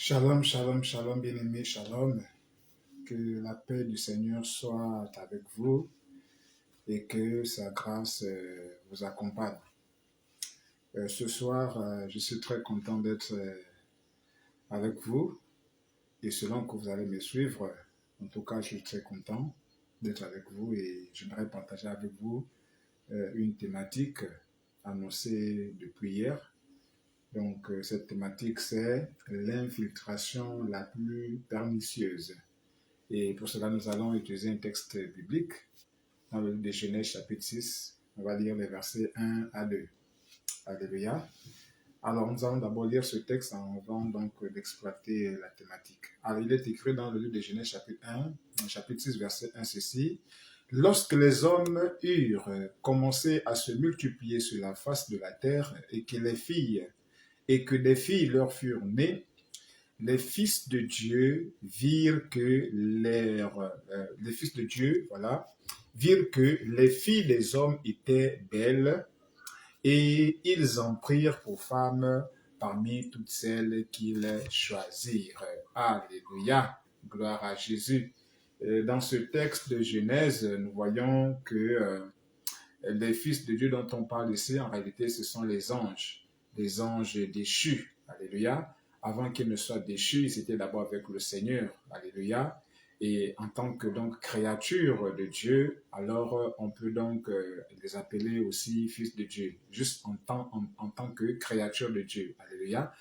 Shalom, shalom, shalom, bien-aimé, shalom. Que la paix du Seigneur soit avec vous et que sa grâce vous accompagne. Ce soir, je suis très content d'être avec vous et selon que vous allez me suivre, en tout cas, je suis très content d'être avec vous et j'aimerais partager avec vous une thématique annoncée depuis hier. Donc, cette thématique, c'est l'infiltration la plus pernicieuse. Et pour cela, nous allons utiliser un texte biblique dans le livre de Genèse chapitre 6. On va lire les versets 1 à 2. Alléluia. Alors, nous allons d'abord lire ce texte avant donc d'exploiter la thématique. Alors, il est écrit dans le livre de Genèse chapitre 1, chapitre 6, verset 1, ceci. Lorsque les hommes eurent commencé à se multiplier sur la face de la terre et que des filles leur furent nées, les fils de Dieu virent que les fils de Dieu, voilà, virent que les filles des hommes étaient belles et ils en prirent pour femmes parmi toutes celles qu'ils choisirent. Alléluia, gloire à Jésus. Dans ce texte de Genèse, nous voyons que les fils de Dieu dont on parle ici, en réalité, ce sont les anges déchus. Alléluia. Avant qu'ils ne soient déchus, ils étaient d'abord avec le Seigneur. Alléluia. Et en tant que donc créature de Dieu, alors on peut donc les appeler aussi fils de Dieu, juste en tant que créature de Dieu. Alléluia.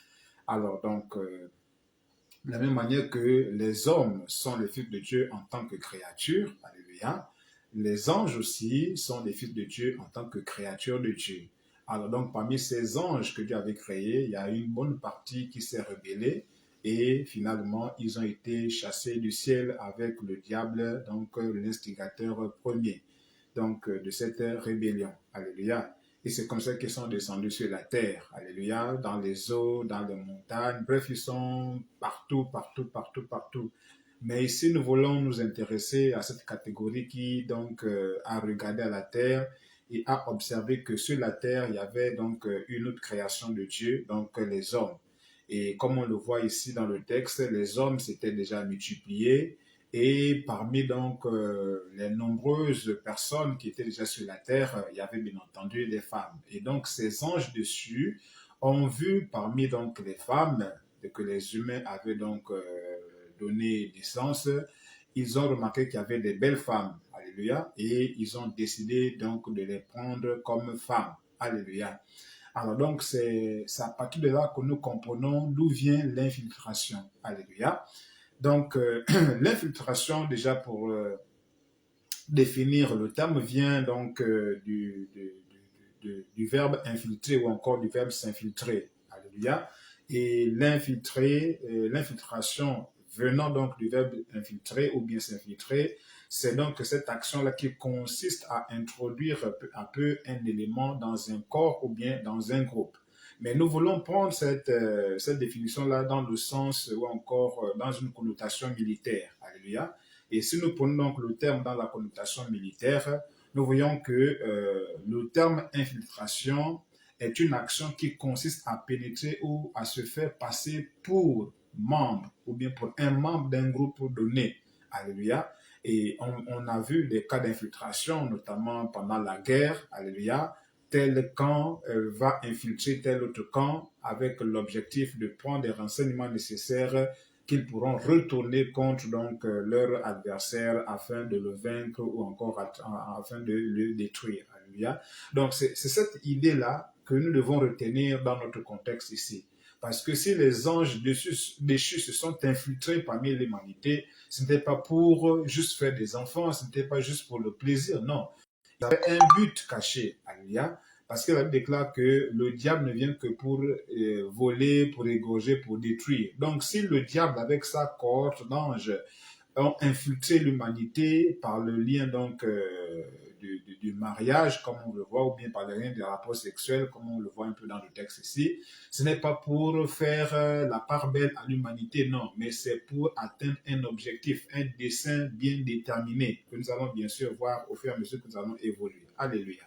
Alors donc, de la même manière que les hommes sont les fils de Dieu en tant que créature, alléluia, les anges aussi sont les fils de Dieu en tant que créatures de Dieu. Alors donc, parmi ces anges que Dieu avait créés, il y a une bonne partie qui s'est rebellée et finalement, ils ont été chassés du ciel avec le diable, donc l'instigateur premier donc, de cette rébellion. Alléluia. Et c'est comme ça qu'ils sont descendus sur la terre. Alléluia. Dans les eaux, dans les montagnes. Bref, ils sont partout, partout, partout, partout. Mais ici, nous voulons nous intéresser à cette catégorie qui, donc, a regardé à la terre et a observé que sur la terre, il y avait donc une autre création de Dieu, donc les hommes. Et comme on le voit ici dans le texte, les hommes s'étaient déjà multipliés. Et parmi donc les nombreuses personnes qui étaient déjà sur la terre, il y avait bien entendu des femmes. Et donc ces anges dessus ont vu parmi donc les femmes que les humains avaient donc donné naissance, ils ont remarqué qu'il y avait des belles femmes, alléluia, et ils ont décidé donc de les prendre comme femmes, alléluia. Alors donc c'est à partir de là que nous comprenons d'où vient l'infiltration, alléluia. Donc, l'infiltration, déjà pour définir le terme, vient donc du verbe infiltrer ou encore du verbe s'infiltrer. Alléluia. Et l'infiltration venant donc du verbe infiltrer ou bien s'infiltrer, c'est donc cette action-là qui consiste à introduire peu à peu un élément dans un corps ou bien dans un groupe. Mais nous voulons prendre cette définition-là dans le sens ou encore dans une connotation militaire. Alléluia. Et si nous prenons donc le terme dans la connotation militaire, nous voyons que le terme infiltration est une action qui consiste à pénétrer ou à se faire passer pour membre ou bien pour un membre d'un groupe donné. Alléluia. Et on a vu des cas d'infiltration, notamment pendant la guerre. Alléluia. Tel camp va infiltrer tel autre camp avec l'objectif de prendre des renseignements nécessaires qu'ils pourront retourner contre donc leur adversaire afin de le vaincre ou encore afin de le détruire. Alléluia. Donc c'est cette idée-là que nous devons retenir dans notre contexte ici. Parce que si les anges déchus se sont infiltrés parmi l'humanité, ce n'était pas pour juste faire des enfants, ce n'était pas juste pour le plaisir, non. Il y avait un but caché, alléluia, parce que la Bible déclare que le diable ne vient que pour voler, pour égorger, pour détruire. Donc, si le diable, avec sa cohorte d'anges, ont infiltré l'humanité par le lien donc du mariage, comme on le voit, ou bien par le lien des rapports sexuels, comme on le voit un peu dans le texte ici, ce n'est pas pour faire la part belle à l'humanité, non, mais c'est pour atteindre un objectif, un dessein bien déterminé, que nous allons bien sûr voir au fur et à mesure que nous allons évoluer. Alléluia.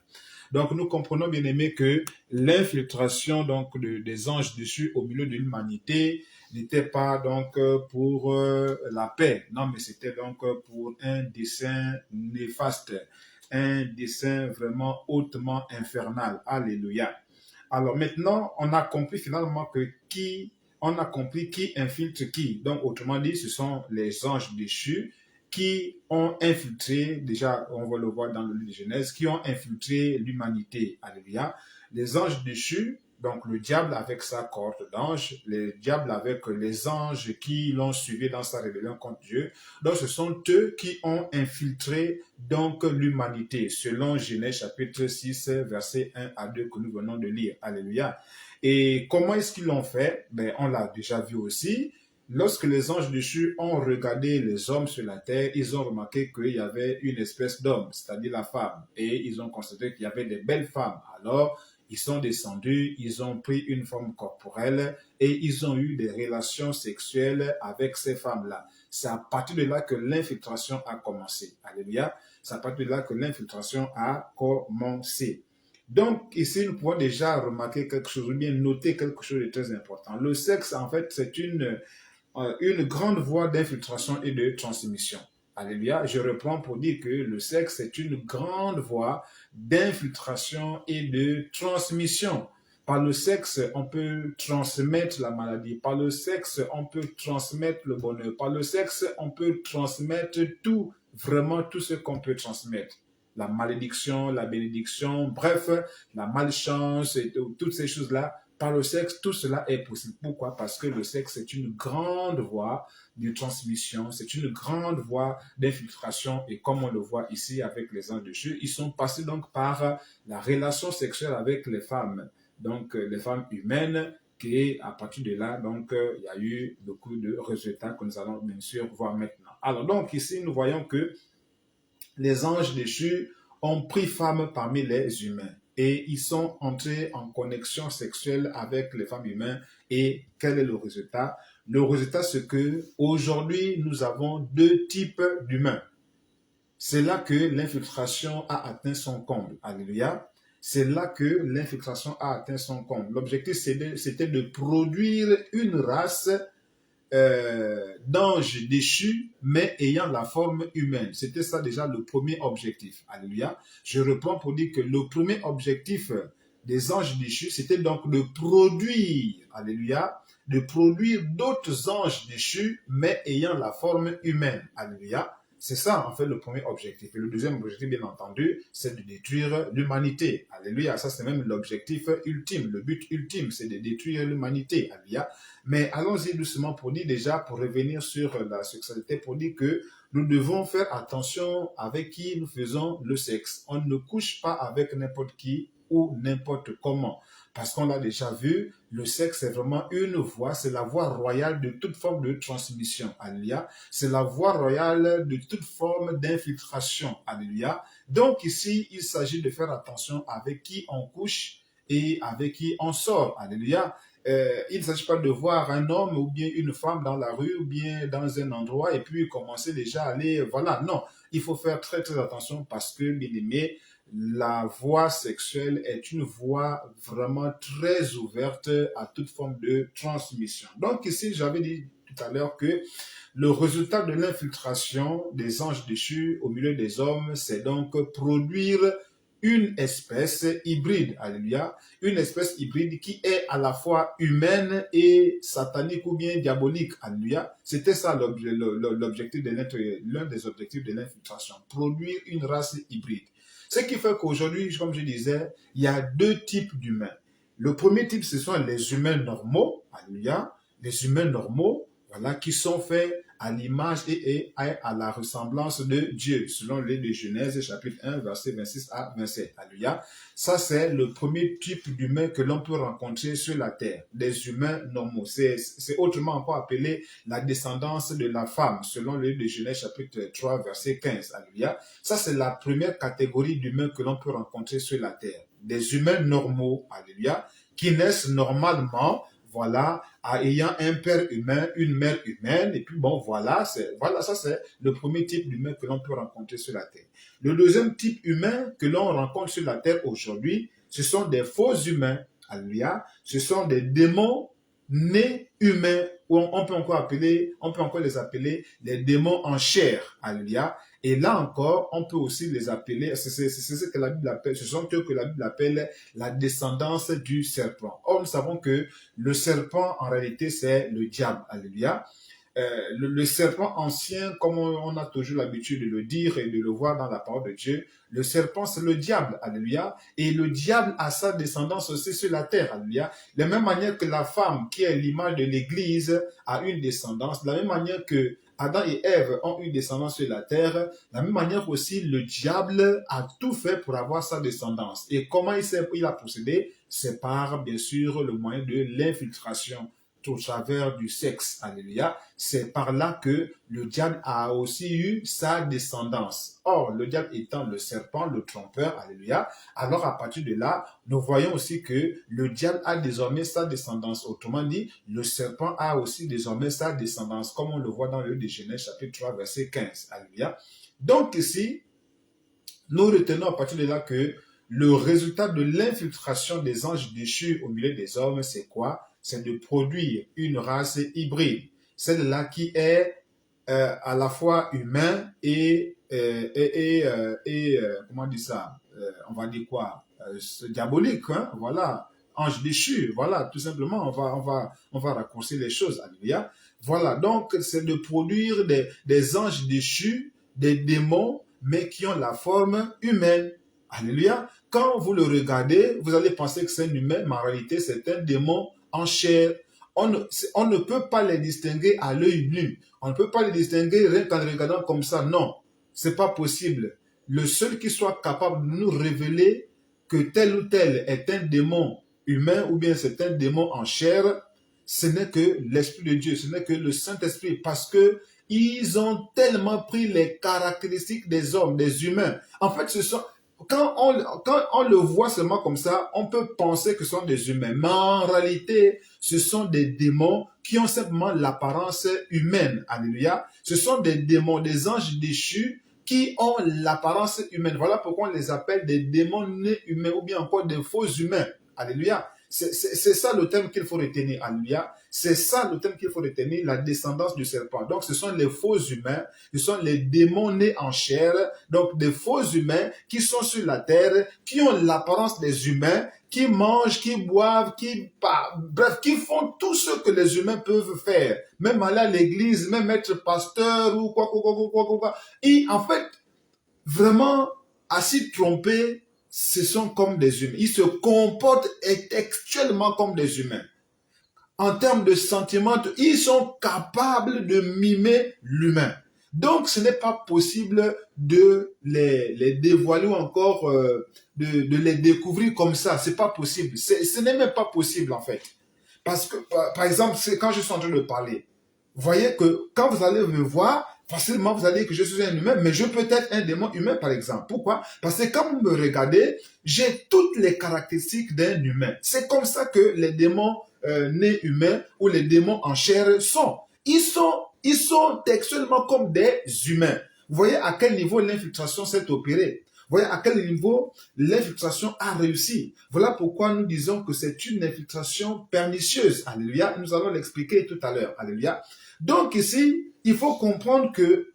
Donc, nous comprenons, bien aimé, que l'infiltration donc des anges dessus au milieu de l'humanité n'était pas donc pour la paix, non, mais c'était donc pour un dessein néfaste, un dessein vraiment hautement infernal. Alléluia. Alors maintenant, on a compris finalement on a compris qui infiltre qui. Donc autrement dit, ce sont les anges déchus qui ont infiltré, déjà on va le voir dans le livre de Genèse, qui ont infiltré l'humanité. Alléluia. Les anges déchus, donc le diable avec sa cohorte d'anges, le diable avec les anges qui l'ont suivi dans sa rébellion contre Dieu. Donc ce sont eux qui ont infiltré donc l'humanité, selon Genèse chapitre 6, versets 1 à 2 que nous venons de lire. Alléluia. Et comment est-ce qu'ils l'ont fait? Ben, on l'a déjà vu aussi. Lorsque les anges déchus ont regardé les hommes sur la terre, ils ont remarqué qu'il y avait une espèce d'homme, c'est-à-dire la femme. Et ils ont constaté qu'il y avait des belles femmes. Alors, ils sont descendus, ils ont pris une forme corporelle et ils ont eu des relations sexuelles avec ces femmes-là. C'est à partir de là que l'infiltration a commencé. Alléluia. C'est à partir de là que l'infiltration a commencé. Donc, ici, nous pouvons déjà remarquer quelque chose, ou bien noter quelque chose de très important. Le sexe, en fait, c'est une grande voie d'infiltration et de transmission. Alléluia. Je reprends pour dire que le sexe est une grande voie d'infiltration et de transmission. Par le sexe, on peut transmettre la maladie. Par le sexe, on peut transmettre le bonheur. Par le sexe, on peut transmettre tout, vraiment tout ce qu'on peut transmettre. La malédiction, la bénédiction, bref, la malchance, et toutes ces choses-là. Par le sexe, tout cela est possible. Pourquoi? Parce que le sexe est une grande voie de transmission, c'est une grande voie d'infiltration. Et comme on le voit ici avec les anges déchus, ils sont passés donc par la relation sexuelle avec les femmes. Donc, les femmes humaines, et à partir de là, donc, il y a eu beaucoup de résultats que nous allons bien sûr voir maintenant. Alors, donc, ici, nous voyons que les anges déchus ont pris femme parmi les humains et ils sont entrés en connexion sexuelle avec les femmes humaines. Et quel est le résultat? Le résultat, c'est que aujourd'hui, nous avons deux types d'humains. C'est là que l'infiltration a atteint son comble. Alléluia. C'est là que l'infiltration a atteint son comble. L'objectif, c'était de produire une race d'anges déchus, mais ayant la forme humaine. C'était ça déjà le premier objectif. Alléluia. Je reprends pour dire que le premier objectif des anges déchus, c'était donc de produire, alléluia, de produire d'autres anges déchus, mais ayant la forme humaine. Alléluia. C'est ça, en fait, le premier objectif. Et le deuxième objectif, bien entendu, c'est de détruire l'humanité. Alléluia. Ça, c'est même l'objectif ultime. Le but ultime, c'est de détruire l'humanité. Alléluia. Mais allons-y doucement pour dire déjà, pour revenir sur la sexualité, pour dire que nous devons faire attention avec qui nous faisons le sexe. On ne couche pas avec n'importe qui ou n'importe comment. Parce qu'on l'a déjà vu, le sexe est vraiment une voie, c'est la voie royale de toute forme de transmission. Alléluia. C'est la voie royale de toute forme d'infiltration. Alléluia. Donc ici, il s'agit de faire attention avec qui on couche et avec qui on sort. Alléluia. Il ne s'agit pas de voir un homme ou bien une femme dans la rue ou bien dans un endroit et puis commencer déjà à aller, voilà, non. Il faut faire très très attention parce que, bien aimé, la voie sexuelle est une voie vraiment très ouverte à toute forme de transmission. Donc ici, j'avais dit tout à l'heure que le résultat de l'infiltration des anges déchus au milieu des hommes, c'est donc produire une espèce hybride, alléluia, une espèce hybride qui est à la fois humaine et satanique ou bien diabolique, alléluia. C'était ça l'objectif l'un des objectifs de l'infiltration, produire une race hybride. Ce qui fait qu'aujourd'hui, comme je disais, il y a deux types d'humains. Le premier type, ce sont les humains normaux, alléluia, les humains normaux, voilà, qui sont faits à l'image et à la ressemblance de Dieu, selon le livre de Genèse, chapitre 1, verset 26 à 27. Alléluia. Ça, c'est le premier type d'humain que l'on peut rencontrer sur la terre, des humains normaux. C'est autrement encore appelé la descendance de la femme, selon le livre de Genèse, chapitre 3, verset 15. Alléluia. Ça, c'est la première catégorie d'humains que l'on peut rencontrer sur la terre. Des humains normaux, alléluia, qui naissent normalement, voilà, ayant un père humain, une mère humaine, et puis bon, voilà, ça c'est le premier type d'humain que l'on peut rencontrer sur la terre. Le deuxième type humain que l'on rencontre sur la terre aujourd'hui, ce sont des faux humains, alléluia, ce sont des démons nés humains ou on peut encore les appeler les démons en chair. Alléluia. Et là encore, on peut aussi les appeler, c'est ce que la Bible appelle, ce sont eux que la Bible appelle la descendance du serpent. Or, nous savons que le serpent, en réalité, c'est le diable. Alléluia. Le serpent ancien, comme on a toujours l'habitude de le dire et de le voir dans la parole de Dieu, le serpent, c'est le diable, alléluia. Et le diable a sa descendance aussi sur la terre, alléluia. De la même manière que la femme, qui est l'image de l'Église, a une descendance, de la même manière que Adam et Ève ont une descendance sur la terre, de la même manière aussi, le diable a tout fait pour avoir sa descendance. Et comment il a procédé? C'est par, bien sûr, le moyen de l'infiltration au travers du sexe, alléluia. C'est par là que le diable a aussi eu sa descendance. Or, le diable étant le serpent, le trompeur, alléluia, alors à partir de là, nous voyons aussi que le diable a désormais sa descendance. Autrement dit, le serpent a aussi désormais sa descendance, comme on le voit dans le livre de Genèse, chapitre 3, verset 15, alléluia. Donc ici, nous retenons à partir de là que le résultat de l'infiltration des anges déchus au milieu des hommes, c'est quoi? C'est de produire une race hybride, celle-là qui est à la fois humain et comment on dit ça? On va dire quoi? Diabolique, hein? Voilà, ange déchu, voilà, tout simplement, on va raccourcir les choses, alléluia. Voilà, donc c'est de produire des anges déchus, des démons, mais qui ont la forme humaine, alléluia. Quand vous le regardez, vous allez penser que c'est un humain, mais en réalité, c'est un démon en chair. On ne peut pas les distinguer à l'œil nu. On ne peut pas les distinguer rien qu'en les regardant comme ça. Non, c'est pas possible. Le seul qui soit capable de nous révéler que tel ou tel est un démon humain ou bien c'est un démon en chair, ce n'est que l'Esprit de Dieu, ce n'est que le Saint-Esprit, parce que ils ont tellement pris les caractéristiques des hommes, des humains. En fait, quand on le voit seulement comme ça, on peut penser que ce sont des humains. Mais en réalité, ce sont des démons qui ont simplement l'apparence humaine. Alléluia. Ce sont des démons, des anges déchus qui ont l'apparence humaine. Voilà pourquoi on les appelle des démons nés humains ou bien encore des faux humains. Alléluia. C'est ça le terme qu'il faut retenir. Alléluia. C'est ça le terme qu'il faut retenir, la descendance du serpent. Donc, ce sont les faux humains, ce sont les démons nés en chair, donc des faux humains qui sont sur la terre, qui ont l'apparence des humains, qui mangent, qui boivent, bref, qui font tout ce que les humains peuvent faire. Même aller à l'église, même être pasteur ou quoi. Et en fait, vraiment, à s'y tromper, ce sont comme des humains. Ils se comportent textuellement comme des humains. En termes de sentiments, ils sont capables de mimer l'humain. Donc, ce n'est pas possible de les dévoiler ou encore de les découvrir comme ça. C'est pas possible. Ce n'est même pas possible, en fait. Parce que, par exemple, quand je suis en train de parler, vous voyez que quand vous allez me voir, facilement, vous allez dire que je suis un humain, mais je peux être un démon humain, par exemple. Pourquoi? Parce que quand vous me regardez, j'ai toutes les caractéristiques d'un humain. C'est comme ça que les démons nés humains ou les démons en chair sont. Ils sont textuellement comme des humains. Vous voyez à quel niveau l'infiltration s'est opérée. Vous voyez à quel niveau l'infiltration a réussi. Voilà pourquoi nous disons que c'est une infiltration pernicieuse. Alléluia. Nous allons l'expliquer tout à l'heure. Alléluia. Donc ici, il faut comprendre que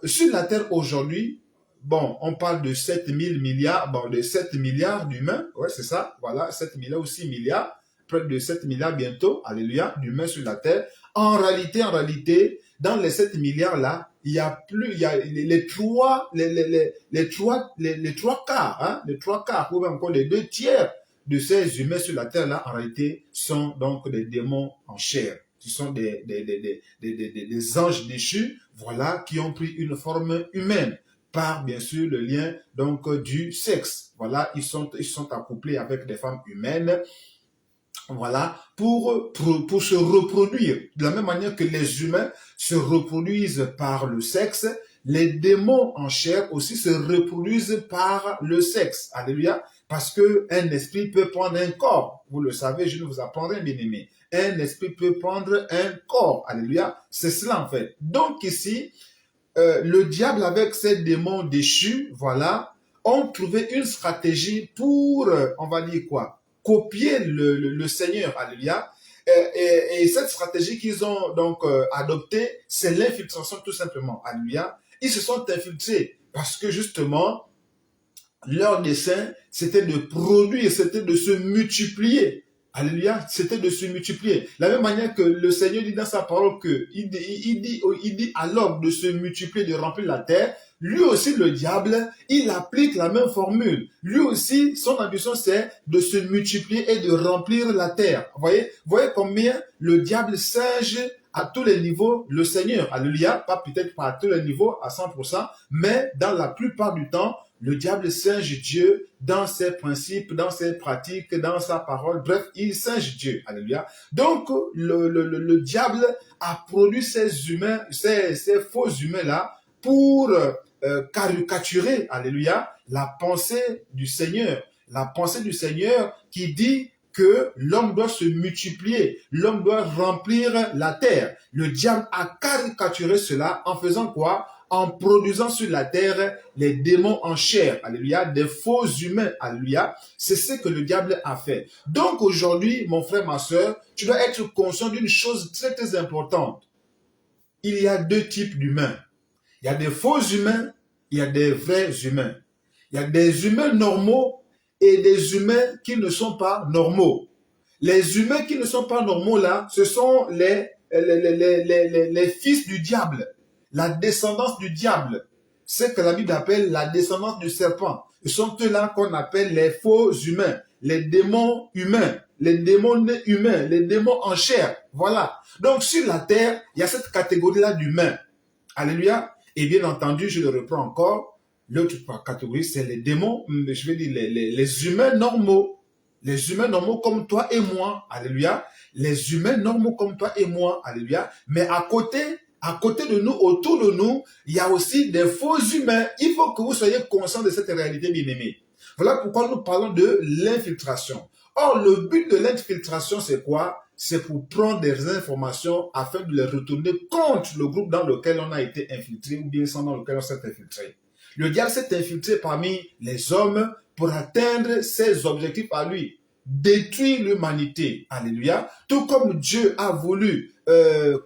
sur la Terre aujourd'hui, bon, on parle de 7 000 milliards, bon, de 7 milliards d'humains, ouais, c'est ça, voilà, 7 milliards ou 6 milliards, près de 7 milliards bientôt, alléluia, d'humains sur la Terre. En réalité, dans les 7 milliards là, il y a les trois quarts, hein, les trois quarts, ou même encore les 2 tiers de ces humains sur la Terre là, en réalité, sont donc des démons en chair. Ce sont des anges déchus, voilà, qui ont pris une forme humaine par, bien sûr, le lien donc du sexe. Voilà, ils sont accouplés avec des femmes humaines, voilà, pour se reproduire. De la même manière que les humains se reproduisent par le sexe, les démons en chair aussi se reproduisent par le sexe. Alléluia. Parce que un esprit peut prendre un corps. Vous le savez, je ne vous apprends rien, bien aimé. Un esprit peut prendre un corps. Alléluia. C'est cela en fait. Donc ici, le diable avec ses démons déchus, voilà, ont trouvé une stratégie pour, on va dire quoi, copier le Seigneur. Alléluia. Et cette stratégie qu'ils ont donc adoptée, c'est l'infiltration tout simplement. Alléluia. Ils se sont infiltrés parce que justement, leur dessein, c'était de produire, c'était de se multiplier. Alléluia, c'était de se multiplier. La même manière que le Seigneur dit dans sa parole que il dit à l'homme de se multiplier, de remplir la terre. Lui aussi, le diable, il applique la même formule. Lui aussi, son ambition, c'est de se multiplier et de remplir la terre. Vous voyez combien le diable singe à tous les niveaux le Seigneur. Alléluia, pas peut-être pas à tous les niveaux, à 100%, mais dans la plupart du temps, le diable singe Dieu dans ses principes, dans ses pratiques, dans sa parole. Bref, il singe Dieu. Alléluia. Donc, le diable a produit ces humains, ces faux humains-là pour caricaturer, alléluia, la pensée du Seigneur. La pensée du Seigneur qui dit que l'homme doit se multiplier, l'homme doit remplir la terre. Le diable a caricaturé cela en faisant quoi? En produisant sur la terre les démons en chair, alléluia, des faux humains, alléluia. C'est ce que le diable a fait. Donc aujourd'hui, mon frère, ma soeur, tu dois être conscient d'une chose très très importante. Il y a deux types d'humains. Il y a des faux humains, il y a des vrais humains. Il y a des humains normaux et des humains qui ne sont pas normaux. Les humains qui ne sont pas normaux là, ce sont les fils du diable, la descendance du diable. C'est que la Bible appelle la descendance du serpent. Ce sont ceux-là qu'on appelle les faux humains, les démons humains, les démons humains, les démons en chair. Voilà. Donc sur la terre, il y a cette catégorie-là d'humains. Alléluia. Et bien entendu, je le reprends encore, l'autre catégorie, c'est les démons, je vais dire les humains normaux. Les humains normaux comme toi et moi, alléluia. Les humains normaux comme toi et moi, alléluia. Mais à côté de nous, autour de nous, il y a aussi des faux humains. Il faut que vous soyez conscients de cette réalité, bien-aimés. Voilà pourquoi nous parlons de l'infiltration. Or, le but de l'infiltration, c'est quoi? C'est pour prendre des informations afin de les retourner contre le groupe dans lequel on a été infiltré ou bien dans lequel on s'est infiltré. Le diable s'est infiltré parmi les hommes pour atteindre ses objectifs à lui, détruire l'humanité. Alléluia. Tout comme Dieu a voulu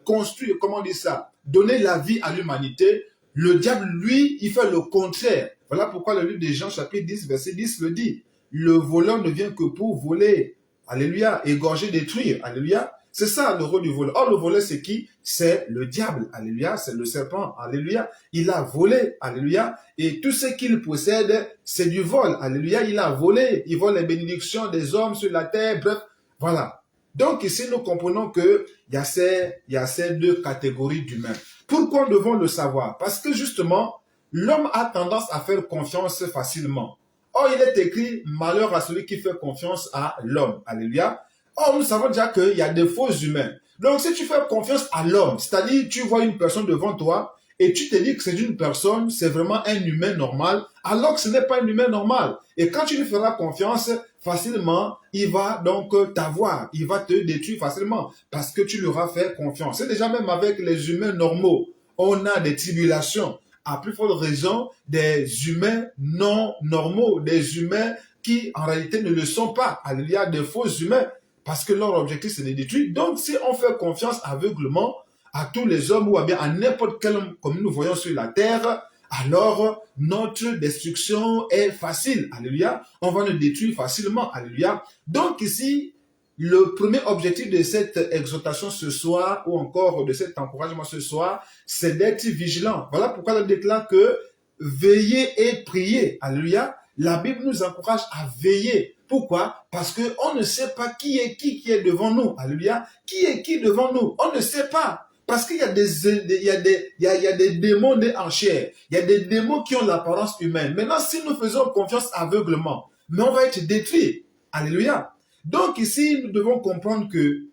construire, comment on dit ça, donner la vie à l'humanité, le diable, lui, il fait le contraire. Voilà pourquoi le livre de Jean, chapitre 10, verset 10 le dit. Le voleur ne vient que pour voler, alléluia, égorger, détruire, alléluia. C'est ça le rôle du voleur. Or, le voleur, c'est qui? C'est le diable, alléluia, c'est le serpent, alléluia. Il a volé, alléluia, et tout ce qu'il possède, c'est du vol, alléluia. Il a volé, il vole les bénédictions des hommes sur la terre, bref, voilà. Donc ici, nous comprenons qu'il y a ces deux catégories d'humains. Pourquoi devons le savoir? Parce que justement, l'homme a tendance à faire confiance facilement. Or, il est écrit, malheur à celui qui fait confiance à l'homme. Alléluia. Or, nous savons déjà qu'il y a des faux humains. Donc, si tu fais confiance à l'homme, c'est-à-dire tu vois une personne devant toi et tu te dis que c'est une personne, c'est vraiment un humain normal, alors que ce n'est pas un humain normal. Et quand tu lui feras confiance, facilement, il va donc t'avoir, il va te détruire facilement parce que tu lui auras fait confiance. C'est déjà même avec les humains normaux, on a des tribulations. À plus forte raison, des humains non normaux, des humains qui en réalité ne le sont pas. Il y a des faux humains parce que leur objectif c'est de détruire. Donc si on fait confiance aveuglement à tous les hommes ou à bien à n'importe quel homme comme nous voyons sur la terre, alors notre destruction est facile. Alléluia. On va nous détruire facilement. Alléluia. Donc ici, le premier objectif de cette exhortation ce soir, ou encore de cet encouragement ce soir, c'est d'être vigilant. Voilà pourquoi elle déclare que veillez et priez. Alléluia. La Bible nous encourage à veiller. Pourquoi? Parce qu'on ne sait pas qui est devant nous. Alléluia. Qui est qui devant nous? On ne sait pas. Parce qu'il y a des démons nés en chair. Il y a des démons qui ont l'apparence humaine. Maintenant, si nous faisons confiance aveuglement, mais on va être détruits. Alléluia. Donc ici, nous devons comprendre que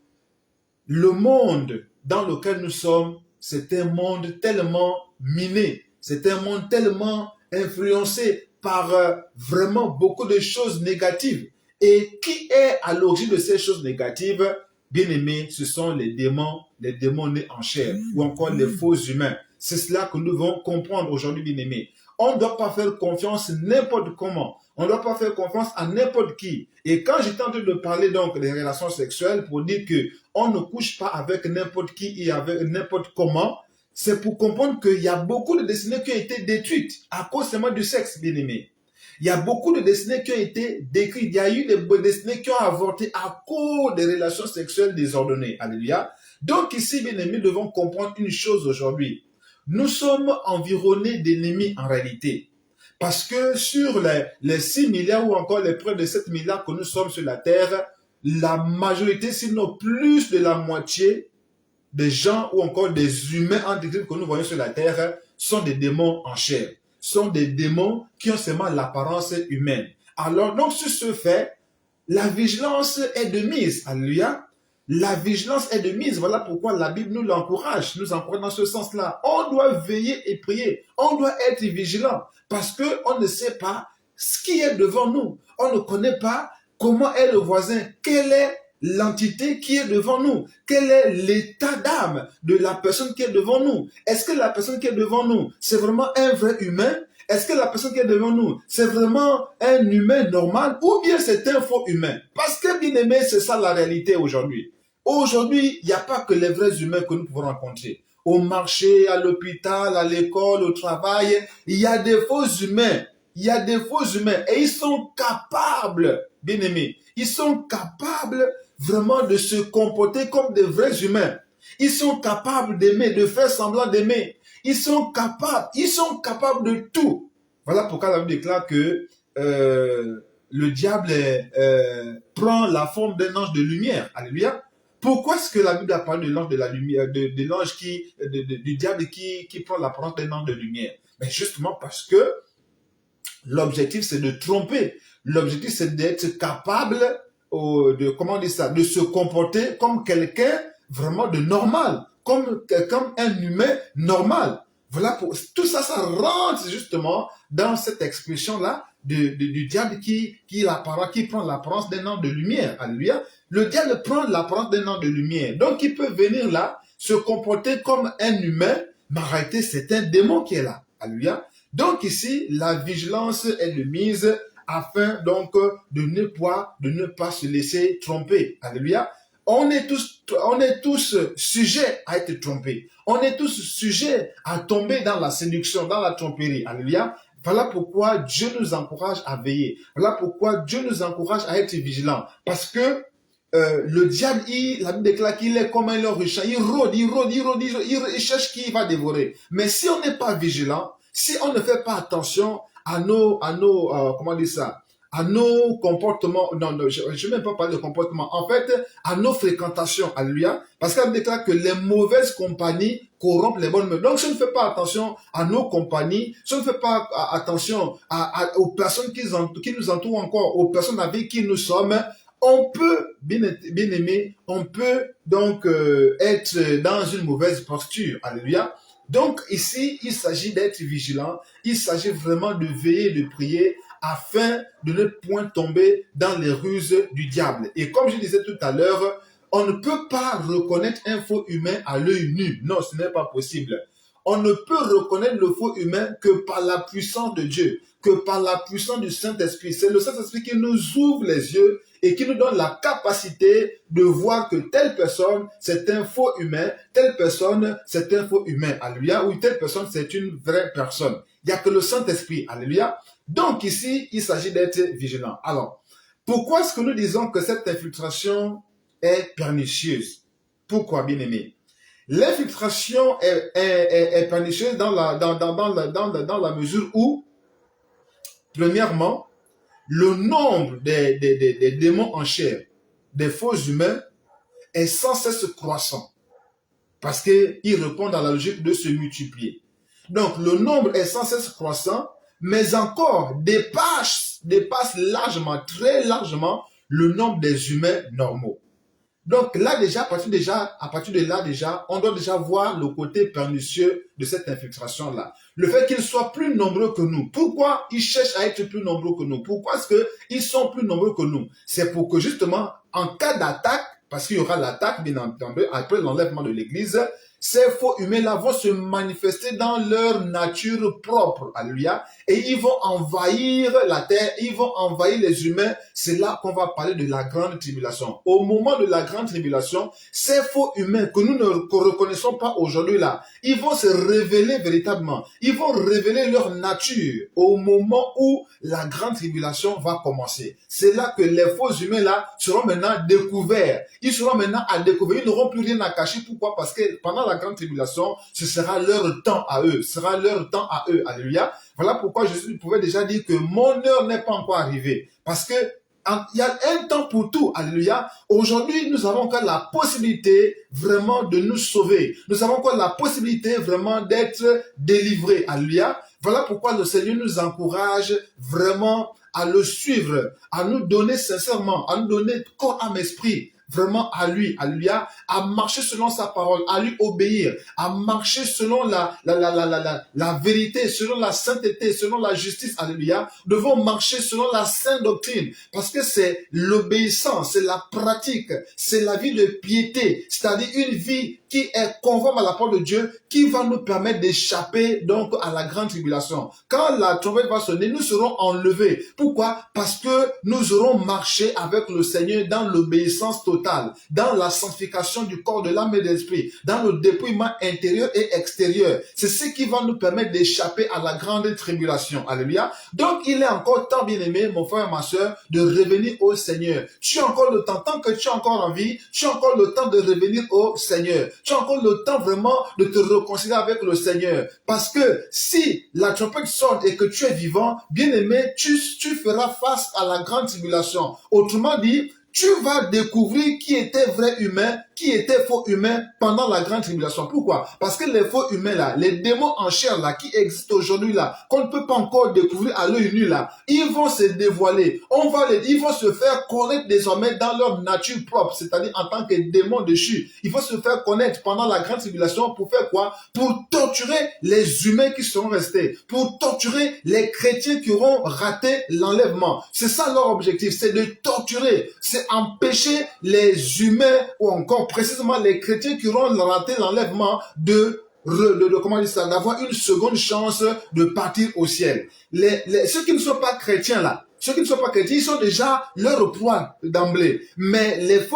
le monde dans lequel nous sommes, c'est un monde tellement miné, c'est un monde tellement influencé par vraiment beaucoup de choses négatives. Et qui est à l'origine de ces choses négatives? Bien aimés, ce sont les démons nés en chair, ou encore les faux humains. C'est cela que nous devons comprendre aujourd'hui, bien aimés. On ne doit pas faire confiance n'importe comment. On ne doit pas faire confiance à n'importe qui. Et quand j'étais en train de parler donc des relations sexuelles pour dire que on ne couche pas avec n'importe qui et avec n'importe comment, c'est pour comprendre qu'il y a beaucoup de destinées qui ont été détruites à cause seulement du sexe, bien aimé. Il y a beaucoup de destinées qui ont été décrites. Il y a eu des destinées qui ont avorté à cause des relations sexuelles désordonnées. Alléluia. Donc ici, bien aimé, nous devons comprendre une chose aujourd'hui. Nous sommes environnés d'ennemis en réalité. Parce que sur les 6 milliards ou encore les près de 7 milliards que nous sommes sur la Terre, la majorité, sinon plus de la moitié des gens ou encore des humains en déclin que nous voyons sur la Terre sont des démons en chair. Sont des démons qui ont seulement l'apparence humaine. Alors, donc, sur ce fait, la vigilance est de mise. Alléluia. La vigilance est de mise. Voilà pourquoi la Bible nous l'encourage. Nous encourage dans ce sens-là. On doit veiller et prier. On doit être vigilant. Parce qu'on ne sait pas ce qui est devant nous. On ne connaît pas comment est le voisin. Quelle est l'entité qui est devant nous? Quel est l'état d'âme de la personne qui est devant nous? Est-ce que la personne qui est devant nous, c'est vraiment un vrai humain? Est-ce que la personne qui est devant nous, c'est vraiment un humain normal ou bien c'est un faux humain? Parce que, bien aimé, c'est ça la réalité aujourd'hui. Aujourd'hui, il n'y a pas que les vrais humains que nous pouvons rencontrer. Au marché, à l'hôpital, à l'école, au travail, il y a des faux humains. Il y a des faux humains et ils sont capables, bien aimés, ils sont capables vraiment de se comporter comme des vrais humains. Ils sont capables d'aimer, de faire semblant d'aimer. Ils sont capables de tout. Voilà pourquoi la Bible déclare que le diable prend la forme d'un ange de lumière. Alléluia. Pourquoi est-ce que la Bible a parlé de l'ange de la lumière, de l'ange du diable qui prend l'apparence d'un ange de lumière? Mais justement parce que l'objectif c'est de tromper. L'objectif c'est d'être capable de se comporter comme quelqu'un vraiment de normal, comme un humain normal. Voilà, tout ça, ça rentre justement dans cette expression-là du diable qui prend l'apparence d'un ange de lumière. Alléluia. Le diable prend l'apparence d'un ange de lumière. Donc, il peut venir là, se comporter comme un humain, mais en réalité, c'est un démon qui est là. Alléluia. Donc, ici, la vigilance est de mise afin donc de ne pas se laisser tromper. Alléluia. On est tous sujets à être trompés. On est tous sujets à tomber dans la séduction, dans la tromperie. Alléluia. Voilà pourquoi Dieu nous encourage à veiller. Voilà pourquoi Dieu nous encourage à être vigilants. Parce que le diable, la Bible déclare qu'il est comme un lion ruchant. Il rôde, il cherche qui il va dévorer. Mais si on n'est pas vigilant, si on ne fait pas attention à nos comportements, non, je ne vais même pas parler de comportement, en fait, à nos fréquentations, alléluia, parce qu'elle déclare que les mauvaises compagnies corrompent les bonnes. Donc, si on ne fait pas attention à nos compagnies, si on ne fait pas attention aux personnes qui nous entourent encore, aux personnes avec qui nous sommes, on peut, bien aimé, on peut donc être dans une mauvaise posture, alléluia. Donc ici, il s'agit d'être vigilant, il s'agit vraiment de veiller, de prier, afin de ne point tomber dans les ruses du diable. Et comme je disais tout à l'heure, on ne peut pas reconnaître un faux humain à l'œil nu. Non, ce n'est pas possible. On ne peut reconnaître le faux humain que par la puissance de Dieu, que par la puissance du Saint-Esprit. C'est le Saint-Esprit qui nous ouvre les yeux et qui nous donne la capacité de voir que telle personne, c'est un faux humain, telle personne, c'est un faux humain, alléluia, ou telle personne, c'est une vraie personne. Il n'y a que le Saint-Esprit, alléluia. Donc ici, il s'agit d'être vigilant. Alors, pourquoi est-ce que nous disons que cette infiltration est pernicieuse? Pourquoi, bien aimé? L'infiltration est pernicieuse dans la mesure où, premièrement, le nombre des démons en chair, des faux humains, est sans cesse croissant. Parce qu'ils répondent à la logique de se multiplier. Donc, le nombre est sans cesse croissant, mais encore dépasse largement, très largement, le nombre des humains normaux. Donc là déjà, à partir de là déjà, on doit déjà voir le côté pernicieux de cette infiltration-là. Le fait qu'ils soient plus nombreux que nous. Pourquoi ils cherchent à être plus nombreux que nous? Pourquoi est-ce qu'ils sont plus nombreux que nous? C'est pour que justement, en cas d'attaque, parce qu'il y aura l'attaque, bien entendu, après l'enlèvement de l'Église, ces faux humains-là vont se manifester dans leur nature propre. Alléluia. Et ils vont envahir la terre, ils vont envahir les humains. C'est là qu'on va parler de la grande tribulation. Au moment de la grande tribulation, ces faux humains que nous ne reconnaissons pas aujourd'hui là, ils vont se révéler véritablement. Ils vont révéler leur nature au moment où la grande tribulation va commencer. C'est là que les faux humains là seront maintenant découverts. Ils seront maintenant à découvrir. Ils n'auront plus rien à cacher. Pourquoi? Parce que pendant la grande tribulation, ce sera leur temps à eux. Ce sera leur temps à eux. Alléluia. Voilà pourquoi Jésus pouvait déjà dire que mon heure n'est pas encore arrivée. Parce que il y a un temps pour tout. Alléluia. Aujourd'hui, nous avons encore la possibilité vraiment de nous sauver. Nous avons encore la possibilité vraiment d'être délivrés. Alléluia. Voilà pourquoi le Seigneur nous encourage vraiment à le suivre, à nous donner sincèrement, à nous donner corps, âme, esprit, vraiment à lui, alléluia, à marcher selon sa parole, à lui obéir, à marcher selon la vérité, selon la sainteté, selon la justice, alléluia. Nous devons marcher selon la sainte doctrine, parce que c'est l'obéissance, c'est la pratique, c'est la vie de piété, c'est-à-dire une vie qui est conforme à la parole de Dieu, qui va nous permettre d'échapper donc à la grande tribulation. Quand la trompette va sonner, nous serons enlevés. Pourquoi? Parce que nous aurons marché avec le Seigneur dans l'obéissance totale, dans la sanctification du corps, de l'âme et de l'esprit, dans le dépouillement intérieur et extérieur. C'est ce qui va nous permettre d'échapper à la grande tribulation. Alléluia. Donc, il est encore temps, bien-aimé, mon frère et ma soeur, de revenir au Seigneur. Tu as encore le temps, tant que tu as encore envie, tu as encore le temps de revenir au Seigneur. Tu as encore le temps vraiment de te réconcilier avec le Seigneur. Parce que si la trompette sonne et que tu es vivant, bien-aimé, tu feras face à la grande tribulation. Autrement dit, tu vas découvrir qui était vrai humain, qui était faux humain pendant la grande tribulation. Pourquoi? Parce que les faux humains là, les démons en chair là, qui existent aujourd'hui là, qu'on ne peut pas encore découvrir à l'œil nu là, ils vont se dévoiler. Ils vont se faire connaître désormais dans leur nature propre, c'est-à-dire en tant que démons déchus. Ils vont se faire connaître pendant la grande tribulation pour faire quoi? Pour torturer les humains qui seront restés, pour torturer les chrétiens qui auront raté l'enlèvement. C'est ça leur objectif, c'est de torturer, c'est empêcher les humains ou encore précisément les chrétiens qui auront raté l'enlèvement comment dire ça, d'avoir une seconde chance de partir au ciel. Ceux qui ne sont pas chrétiens là, ils sont déjà leur proie d'emblée. Mais les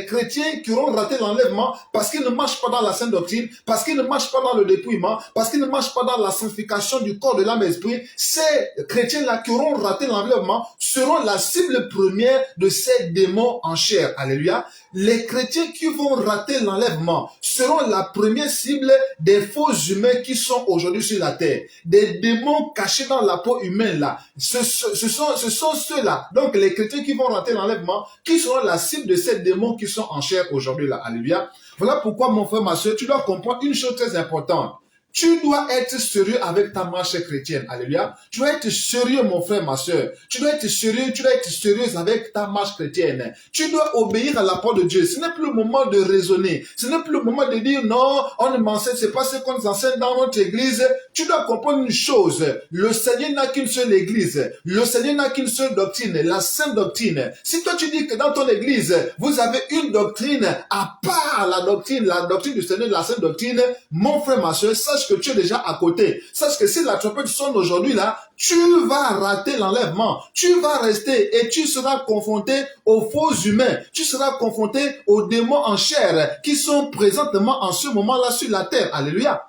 chrétiens qui auront raté l'enlèvement parce qu'ils ne marchent pas dans la sainte doctrine, parce qu'ils ne marchent pas dans le dépouillement, parce qu'ils ne marchent pas dans la sanctification du corps, de l'âme et de l'esprit, ces chrétiens-là qui auront raté l'enlèvement seront la cible première de ces démons en chair. Alléluia. Les chrétiens qui vont rater l'enlèvement seront la première cible des faux humains qui sont aujourd'hui sur la terre. Des démons cachés dans la peau humaine là. Ce sont ceux-là, donc les chrétiens qui vont rater l'enlèvement, qui seront la cible de ces démons qui sont en chair aujourd'hui là. Alléluia. Voilà pourquoi mon frère, ma soeur, tu dois comprendre une chose très importante. Tu dois être sérieux avec ta marche chrétienne. Alléluia. Tu dois être sérieux, mon frère, ma soeur. Tu dois être sérieuse avec ta marche chrétienne. Tu dois obéir à la parole de Dieu. Ce n'est plus le moment de raisonner. Ce n'est plus le moment de dire non, on ne m'enseigne, c'est pas ce qu'on nous enseigne dans notre église. Tu dois comprendre une chose. Le Seigneur n'a qu'une seule église. Le Seigneur n'a qu'une seule doctrine, la sainte doctrine. Si toi tu dis que dans ton église, vous avez une doctrine à part la doctrine du Seigneur, la sainte doctrine, mon frère, ma soeur, sache que tu es déjà à côté. Sache que si la trompette sonne aujourd'hui là, tu vas rater l'enlèvement. Tu vas rester et tu seras confronté aux faux humains. Tu seras confronté aux démons en chair qui sont présentement en ce moment-là sur la terre. Alléluia.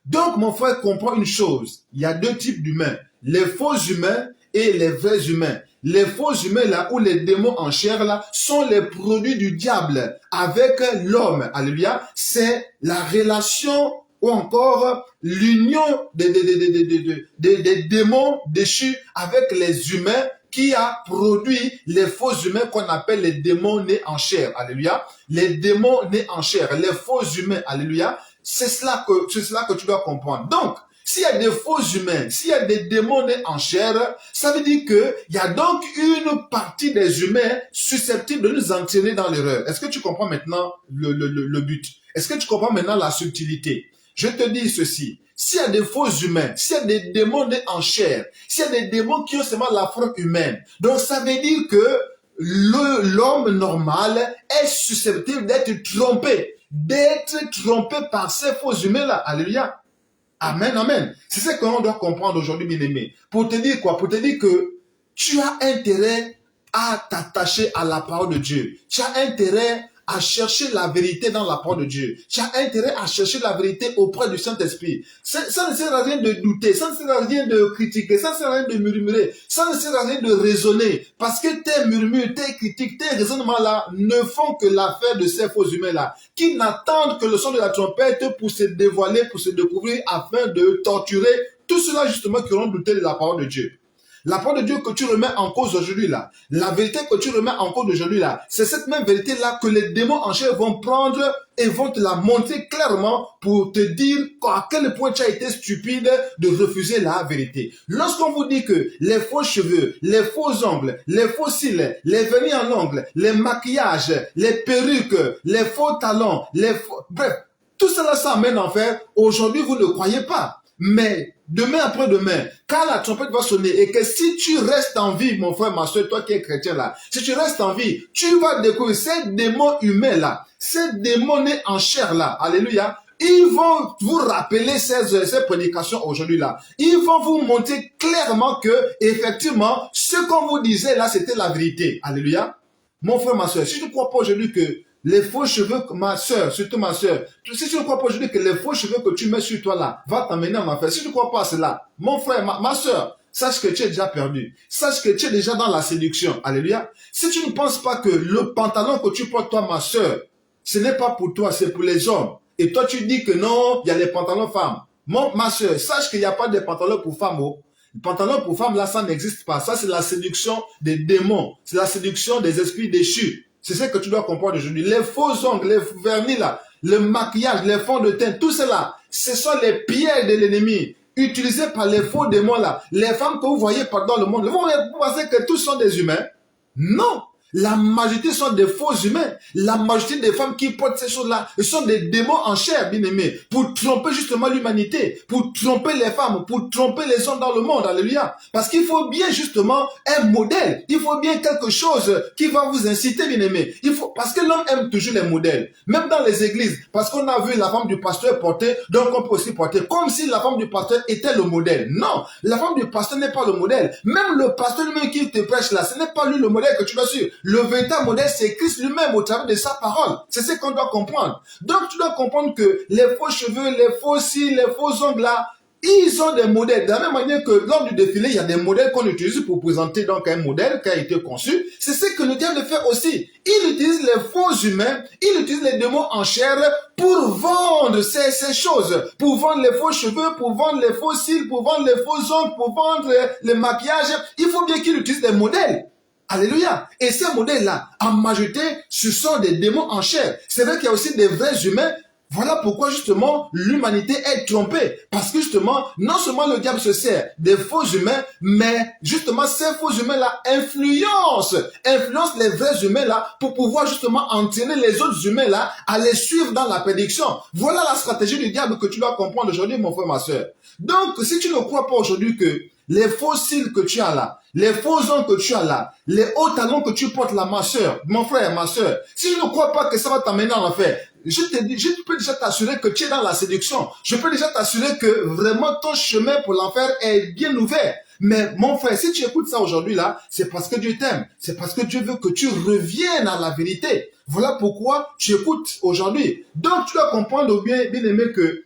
Donc, mon frère, comprends une chose. Il y a deux types d'humains. Les faux humains et les vrais humains. Les faux humains là, ou les démons en chair là, sont les produits du diable avec l'homme. Alléluia. C'est la relation ou encore l'union des démons déchus avec les humains qui a produit les faux humains qu'on appelle les démons nés en chair. Alléluia. Les démons nés en chair, les faux humains. Alléluia. C'est cela que tu dois comprendre. Donc, s'il y a des faux humains, s'il y a des démons nés en chair, ça veut dire que il y a donc une partie des humains susceptibles de nous entraîner dans l'erreur. Est-ce que tu comprends maintenant le but? Est-ce que tu comprends maintenant la subtilité? Je te dis ceci. S'il y a des faux humains, s'il y a des démons nés en chair, s'il y a des démons qui ont seulement la forme humaine, donc ça veut dire que l'homme normal est susceptible d'être trompé. d'être trompé par ces faux humains-là. Alléluia. Amen, amen. C'est ce qu'on doit comprendre aujourd'hui, bien-aimé. Pour te dire quoi? Pour te dire que tu as intérêt à t'attacher à la parole de Dieu. Tu as intérêt à chercher la vérité dans la parole de Dieu. Tu as intérêt à chercher la vérité auprès du Saint-Esprit. Ça ne sert à rien de douter, ça ne sert à rien de critiquer, ça ne sert à rien de murmurer, ça ne sert à rien de raisonner. Parce que tes murmures, tes critiques, tes raisonnements-là ne font que l'affaire de ces faux humains-là, qui n'attendent que le son de la trompette pour se dévoiler, pour se découvrir, afin de torturer tout cela justement qui auront douté de la parole de Dieu. La parole de Dieu que tu remets en cause aujourd'hui là, la vérité que tu remets en cause aujourd'hui là, c'est cette même vérité là que les démons en chair vont prendre et vont te la montrer clairement pour te dire à quel point tu as été stupide de refuser la vérité. Lorsqu'on vous dit que les faux cheveux, les faux ongles, les faux cils, les vernis en ongles, les maquillages, les perruques, les faux talons, bref, tout cela ça amène en fait, aujourd'hui vous ne croyez pas. Mais demain après-demain, quand la trompette va sonner et que si tu restes en vie, mon frère, ma soeur, toi qui es chrétien là, si tu restes en vie, tu vas découvrir ces démons humains là, ces démons nés en chair là, alléluia, ils vont vous rappeler ces prédications aujourd'hui là. Ils vont vous montrer clairement que, effectivement, ce qu'on vous disait là, c'était la vérité. Alléluia. Mon frère, ma soeur, si tu ne crois pas aujourd'hui que les faux cheveux, ma soeur, surtout ma soeur, si tu ne crois pas aujourd'hui que les faux cheveux que tu mets sur toi là, va t'amener en enfer, si tu ne crois pas à cela, mon frère, ma soeur, sache que tu es déjà perdu. Sache que tu es déjà dans la séduction. Alléluia. Si tu ne penses pas que le pantalon que tu portes, toi, ma soeur, ce n'est pas pour toi, c'est pour les hommes. Et toi, tu dis que non, il y a les pantalons femmes. Ma soeur, sache qu'il n'y a pas de pantalons pour femmes. Oh. Le pantalon pour femmes, là, ça n'existe pas. Ça, c'est la séduction des démons. C'est la séduction des esprits déchus. C'est ce que tu dois comprendre aujourd'hui. Les faux ongles, les vernis là, le maquillage, les fonds de teint, tout cela, ce sont les pièges de l'ennemi utilisés par les faux démons là. Les femmes que vous voyez dans le monde, vous pensez que tous sont des humains? Non! La majorité sont des faux humains. La majorité des femmes qui portent ces choses-là, ce sont des démons en chair, bien aimés, pour tromper justement l'humanité, pour tromper les femmes, pour tromper les hommes dans le monde. Alléluia. Parce qu'il faut bien justement un modèle. Il faut bien quelque chose qui va vous inciter, bien aimés. Parce que l'homme aime toujours les modèles. Même dans les églises. Parce qu'on a vu la femme du pasteur porter, donc on peut aussi porter. Comme si la femme du pasteur était le modèle. Non. La femme du pasteur n'est pas le modèle. Même le pasteur lui-même qui te prêche là, ce n'est pas lui le modèle que tu dois suivre. Le véritable modèle, c'est Christ lui-même au travers de sa parole. C'est ce qu'on doit comprendre. Donc, tu dois comprendre que les faux cheveux, les faux cils, les faux ongles là, ils ont des modèles. De la même manière que lors du défilé, il y a des modèles qu'on utilise pour présenter donc un modèle qui a été conçu. C'est ce que le diable fait aussi. Il utilise les faux humains, il utilise les démons en chair pour vendre ces choses. Pour vendre les faux cheveux, pour vendre les faux cils, pour vendre les faux ongles, pour vendre le maquillage. Il faut bien qu'il utilise des modèles. Alléluia. Et ces modèles-là, en majorité, ce sont des démons en chair. C'est vrai qu'il y a aussi des vrais humains. Voilà pourquoi justement l'humanité est trompée. Parce que justement, non seulement le diable se sert des faux humains, mais justement ces faux humains-là influencent les vrais humains-là pour pouvoir justement entraîner les autres humains-là à les suivre dans la prédiction. Voilà la stratégie du diable que tu dois comprendre aujourd'hui, mon frère, ma soeur. Donc, si tu ne crois pas aujourd'hui que les faux cils que tu as là, les faux ongles que tu as là, les hauts talons que tu portes là, ma soeur, mon frère, ma soeur, si je ne crois pas que ça va t'amener en enfer, je peux déjà t'assurer que tu es dans la séduction. Je peux déjà t'assurer que vraiment ton chemin pour l'enfer est bien ouvert. Mais mon frère, si tu écoutes ça aujourd'hui là, c'est parce que Dieu t'aime. C'est parce que Dieu veut que tu reviennes à la vérité. Voilà pourquoi tu écoutes aujourd'hui. Donc tu dois comprendre bien aimé que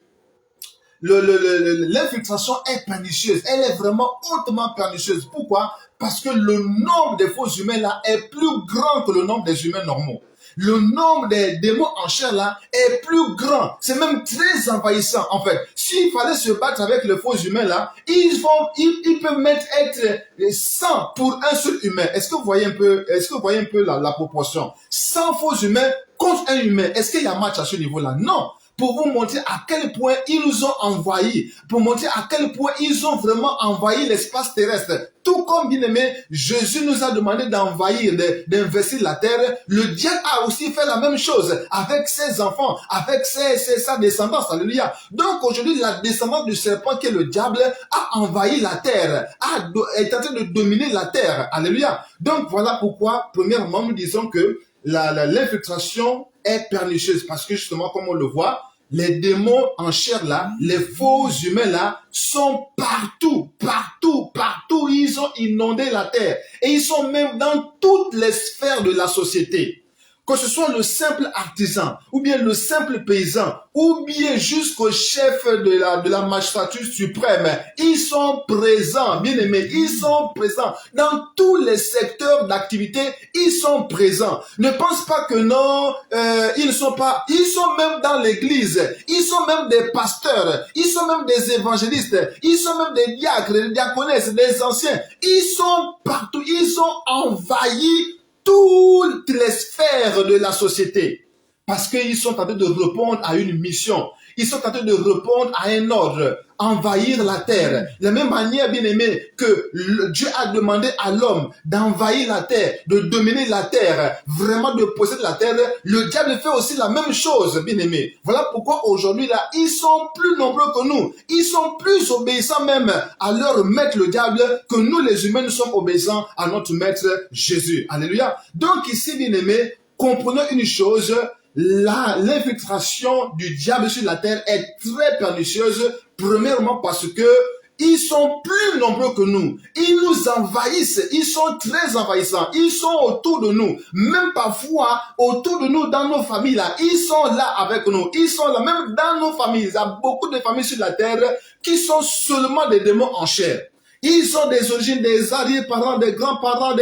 l'infiltration est pernicieuse. Elle est vraiment hautement pernicieuse. Pourquoi? Parce que le nombre des faux humains là est plus grand que le nombre des humains normaux. Le nombre des démons en chair là est plus grand. C'est même très envahissant en fait. S'il fallait se battre avec les faux humains là, ils peuvent même être 100 pour un seul humain. Est-ce que vous voyez un peu la proportion? 100 faux humains contre un humain. Est-ce qu'il y a match à ce niveau-là? Non. Pour vous montrer à quel point ils nous ont envahis, pour montrer à quel point ils ont vraiment envahi l'espace terrestre. Tout comme, bien aimé, Jésus nous a demandé d'envahir, d'investir la terre. Le diable a aussi fait la même chose avec ses enfants, avec sa descendance. Alléluia. Donc aujourd'hui, la descendance du serpent qui est le diable a envahi la terre, est en train de dominer la terre. Alléluia. Donc voilà pourquoi, premièrement, nous disons que l'infiltration est pernicieuse parce que justement, comme on le voit, les démons en chair là, les faux humains là, sont partout, partout, partout. Ils ont inondé la terre et ils sont même dans toutes les sphères de la société. Que ce soit le simple artisan, ou bien le simple paysan, ou bien jusqu'au chef de la magistrature suprême, ils sont présents, bien aimés, ils sont présents. Dans tous les secteurs d'activité, ils sont présents. Ne pense pas que non, ils ne sont pas, ils sont même dans l'église, ils sont même des pasteurs, ils sont même des évangélistes, ils sont même des diacres, des diaconesses, des anciens. Ils sont partout, ils ont envahi toutes les sphères de la société parce qu'ils sont en train de répondre à une mission. Ils sont en train de répondre à un ordre, envahir la terre. De la même manière, bien aimé, que Dieu a demandé à l'homme d'envahir la terre, de dominer la terre, vraiment de posséder la terre, le diable fait aussi la même chose, bien aimé. Voilà pourquoi aujourd'hui, là, ils sont plus nombreux que nous. Ils sont plus obéissants même à leur maître, le diable, que nous, les humains, nous sommes obéissants à notre maître Jésus. Alléluia. Donc ici, bien aimé, comprenons une chose, l'infiltration du diable sur la terre est très pernicieuse, premièrement parce que ils sont plus nombreux que nous. Ils nous envahissent. Ils sont très envahissants. Ils sont autour de nous. Même parfois, autour de nous, dans nos familles, là, ils sont là avec nous. Ils sont là, même dans nos familles. Il y a beaucoup de familles sur la terre qui sont seulement des démons en chair. Ils ont des origines, des arrière-parents, des grands-parents,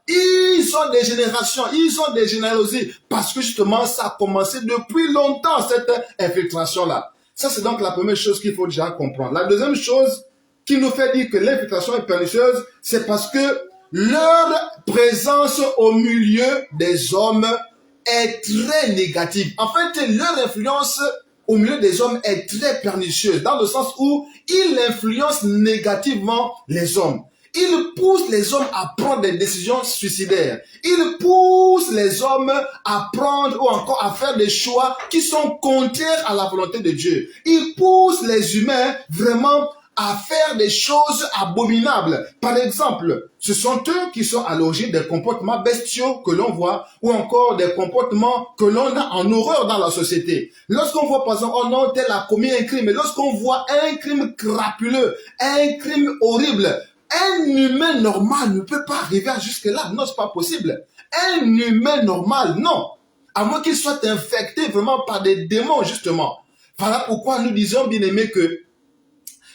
ils ont des générations, ils ont des généalogies, parce que justement, ça a commencé depuis longtemps, cette infiltration-là. Ça, c'est donc la première chose qu'il faut déjà comprendre. La deuxième chose qui nous fait dire que l'infiltration est pernicieuse, c'est parce que leur présence au milieu des hommes est très négative. En fait, leur influence au milieu des hommes est très pernicieuse, dans le sens où il influence négativement les hommes. Il pousse les hommes à prendre des décisions suicidaires. Il pousse les hommes à prendre ou encore à faire des choix qui sont contraires à la volonté de Dieu. Il pousse les humains vraiment à faire des choses abominables. Par exemple, ce sont eux qui sont à l'origine des comportements bestiaux que l'on voit ou encore des comportements que l'on a en horreur dans la société. Lorsqu'on voit par exemple, oh non, tel a commis un crime, et lorsqu'on voit un crime crapuleux, un crime horrible, un humain normal ne peut pas arriver jusque-là. Non, c'est pas possible. Un humain normal, non. À moins qu'il soit infecté vraiment par des démons, justement. Voilà pourquoi nous disons, bien aimés, que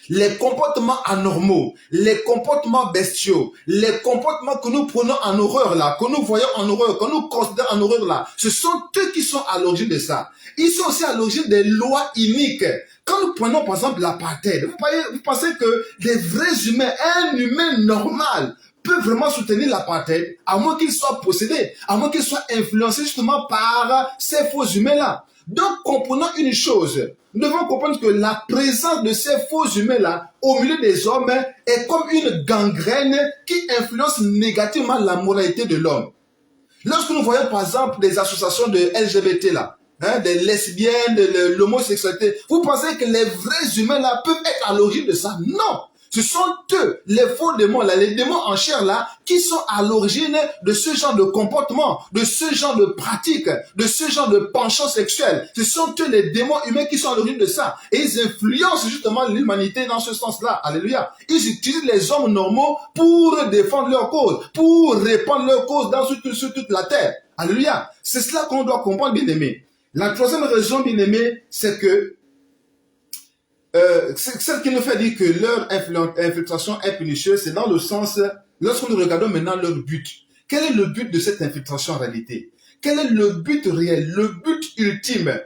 les comportements anormaux, les comportements bestiaux, les comportements que nous prenons en horreur là, que nous voyons en horreur, que nous considérons en horreur là, ce sont eux qui sont à l'origine de ça. Ils sont aussi à l'origine des lois iniques. Quand nous prenons par exemple l'apartheid, vous pensez que des vrais humains, un humain normal, peut vraiment soutenir l'apartheid, à moins qu'il soit possédé, à moins qu'il soit influencé justement par ces faux humains-là. Donc, comprenons une chose. Nous devons comprendre que la présence de ces faux humains-là au milieu des hommes est comme une gangrène qui influence négativement la moralité de l'homme. Lorsque nous voyons par exemple des associations de LGBT là, des lesbiennes, de l'homosexualité, vous pensez que les vrais humains là peuvent être à l'origine de ça? Non! Ce sont eux, les faux démons là, les démons en chair là, qui sont à l'origine de ce genre de comportement, de ce genre de pratique, de ce genre de penchant sexuel. Ce sont eux, les démons humains, qui sont à l'origine de ça. Et ils influencent justement l'humanité dans ce sens-là. Alléluia. Ils utilisent les hommes normaux pour défendre leur cause, pour répandre leur cause sur toute la terre. Alléluia. C'est cela qu'on doit comprendre, bien aimé. La troisième raison, bien aimé, c'est que celle qui nous fait dire que leur infiltration est pernicieuse, c'est dans le sens, lorsque nous regardons maintenant leur but. Quel est le but de cette infiltration en réalité? Quel est le but réel, le but ultime,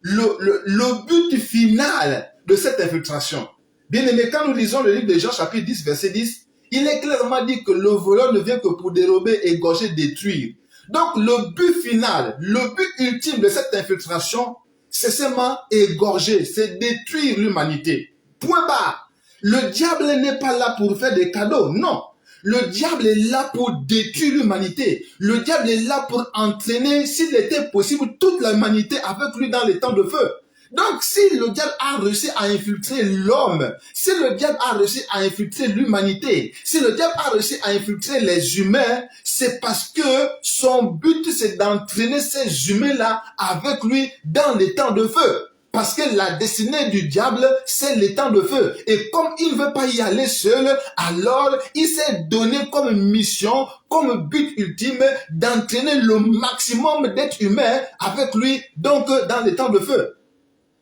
le but final de cette infiltration? Bien aimé, quand nous lisons le livre de Jean chapitre 10, verset 10, il est clairement dit que le voleur ne vient que pour dérober, égorger, détruire. Donc le but final, le but ultime de cette infiltration, c'est seulement égorger, c'est détruire l'humanité. Point barre. Le diable n'est pas là pour faire des cadeaux, non. Le diable est là pour détruire l'humanité. Le diable est là pour entraîner, s'il était possible, toute l'humanité avec lui dans les temps de feu. Donc, si le diable a réussi à infiltrer l'homme, si le diable a réussi à infiltrer l'humanité, si le diable a réussi à infiltrer les humains, c'est parce que son but, c'est d'entraîner ces humains-là avec lui dans les temps de feu. Parce que la destinée du diable, c'est les temps de feu. Et comme il ne veut pas y aller seul, alors il s'est donné comme mission, comme but ultime, d'entraîner le maximum d'êtres humains avec lui, donc dans les temps de feu.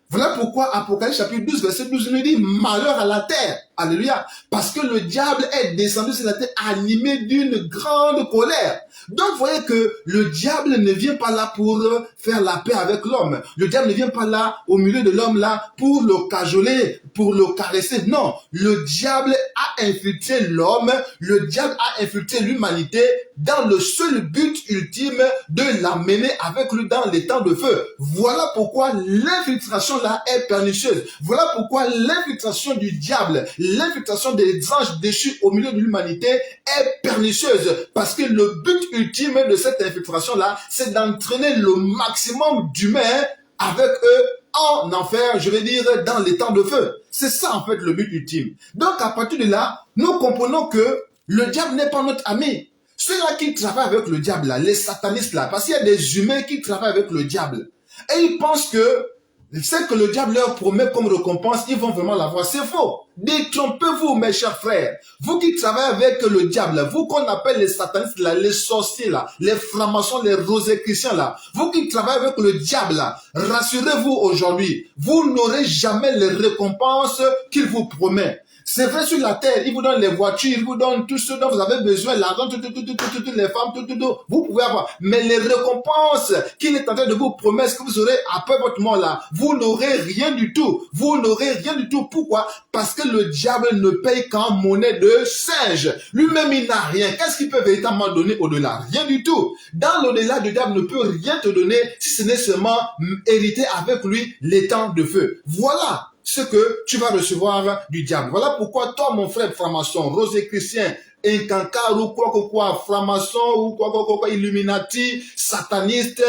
Voilà pourquoi Apocalypse chapitre 12, verset 12 nous dit « Malheur à la terre ». Alléluia. Parce que le diable est descendu sur la terre animé d'une grande colère. Donc, vous voyez que le diable ne vient pas là pour faire la paix avec l'homme. Le diable ne vient pas là, au milieu de l'homme, là, pour le cajoler, pour le caresser. Non, le diable a infiltré l'homme, le diable a infiltré l'humanité dans le seul but ultime de l'amener avec lui dans les temps de feu. Voilà pourquoi l'infiltration là est pernicieuse. Voilà pourquoi l'infiltration du diable, l'infiltration des anges déchus au milieu de l'humanité est pernicieuse. Parce que le but ultime de cette infiltration là, c'est d'entraîner le maximum d'humains avec eux en enfer, je vais dire, dans les temps de feu. C'est ça en fait le but ultime. Donc à partir de là, nous comprenons que le diable n'est pas notre ami. Ceux-là qui travaillent avec le diable, là, les satanistes, là, parce qu'il y a des humains qui travaillent avec le diable. Et ils pensent que ce que le diable leur promet comme récompense, ils vont vraiment l'avoir. C'est faux. Détrompez-vous, mes chers frères. Vous qui travaillez avec le diable, vous qu'on appelle les satanistes, là, les sorciers, là, les francs-maçons, les rosicruciens, là, vous qui travaillez avec le diable, là, rassurez-vous aujourd'hui, vous n'aurez jamais les récompenses qu'il vous promet. C'est vrai sur la terre, il vous donne les voitures, il vous donne tout ce dont vous avez besoin, l'argent, toutes les femmes, tout, vous pouvez avoir. Mais les récompenses qu'il est en train de vous promettre que vous aurez après votre mort là, vous n'aurez rien du tout. Vous n'aurez rien du tout. Pourquoi? Parce que le diable ne paye qu'en monnaie de singe. Lui-même, il n'a rien. Qu'est-ce qu'il peut véritablement donner au-delà? Rien du tout. Dans l'au-delà, le diable ne peut rien te donner si ce n'est seulement hériter avec lui les temps de feu. Voilà ce que tu vas recevoir du diable. Voilà pourquoi toi, mon frère franc-maçon, rosicrucien, incancare ou quoi, franc-maçon ou quoi, illuminati, sataniste,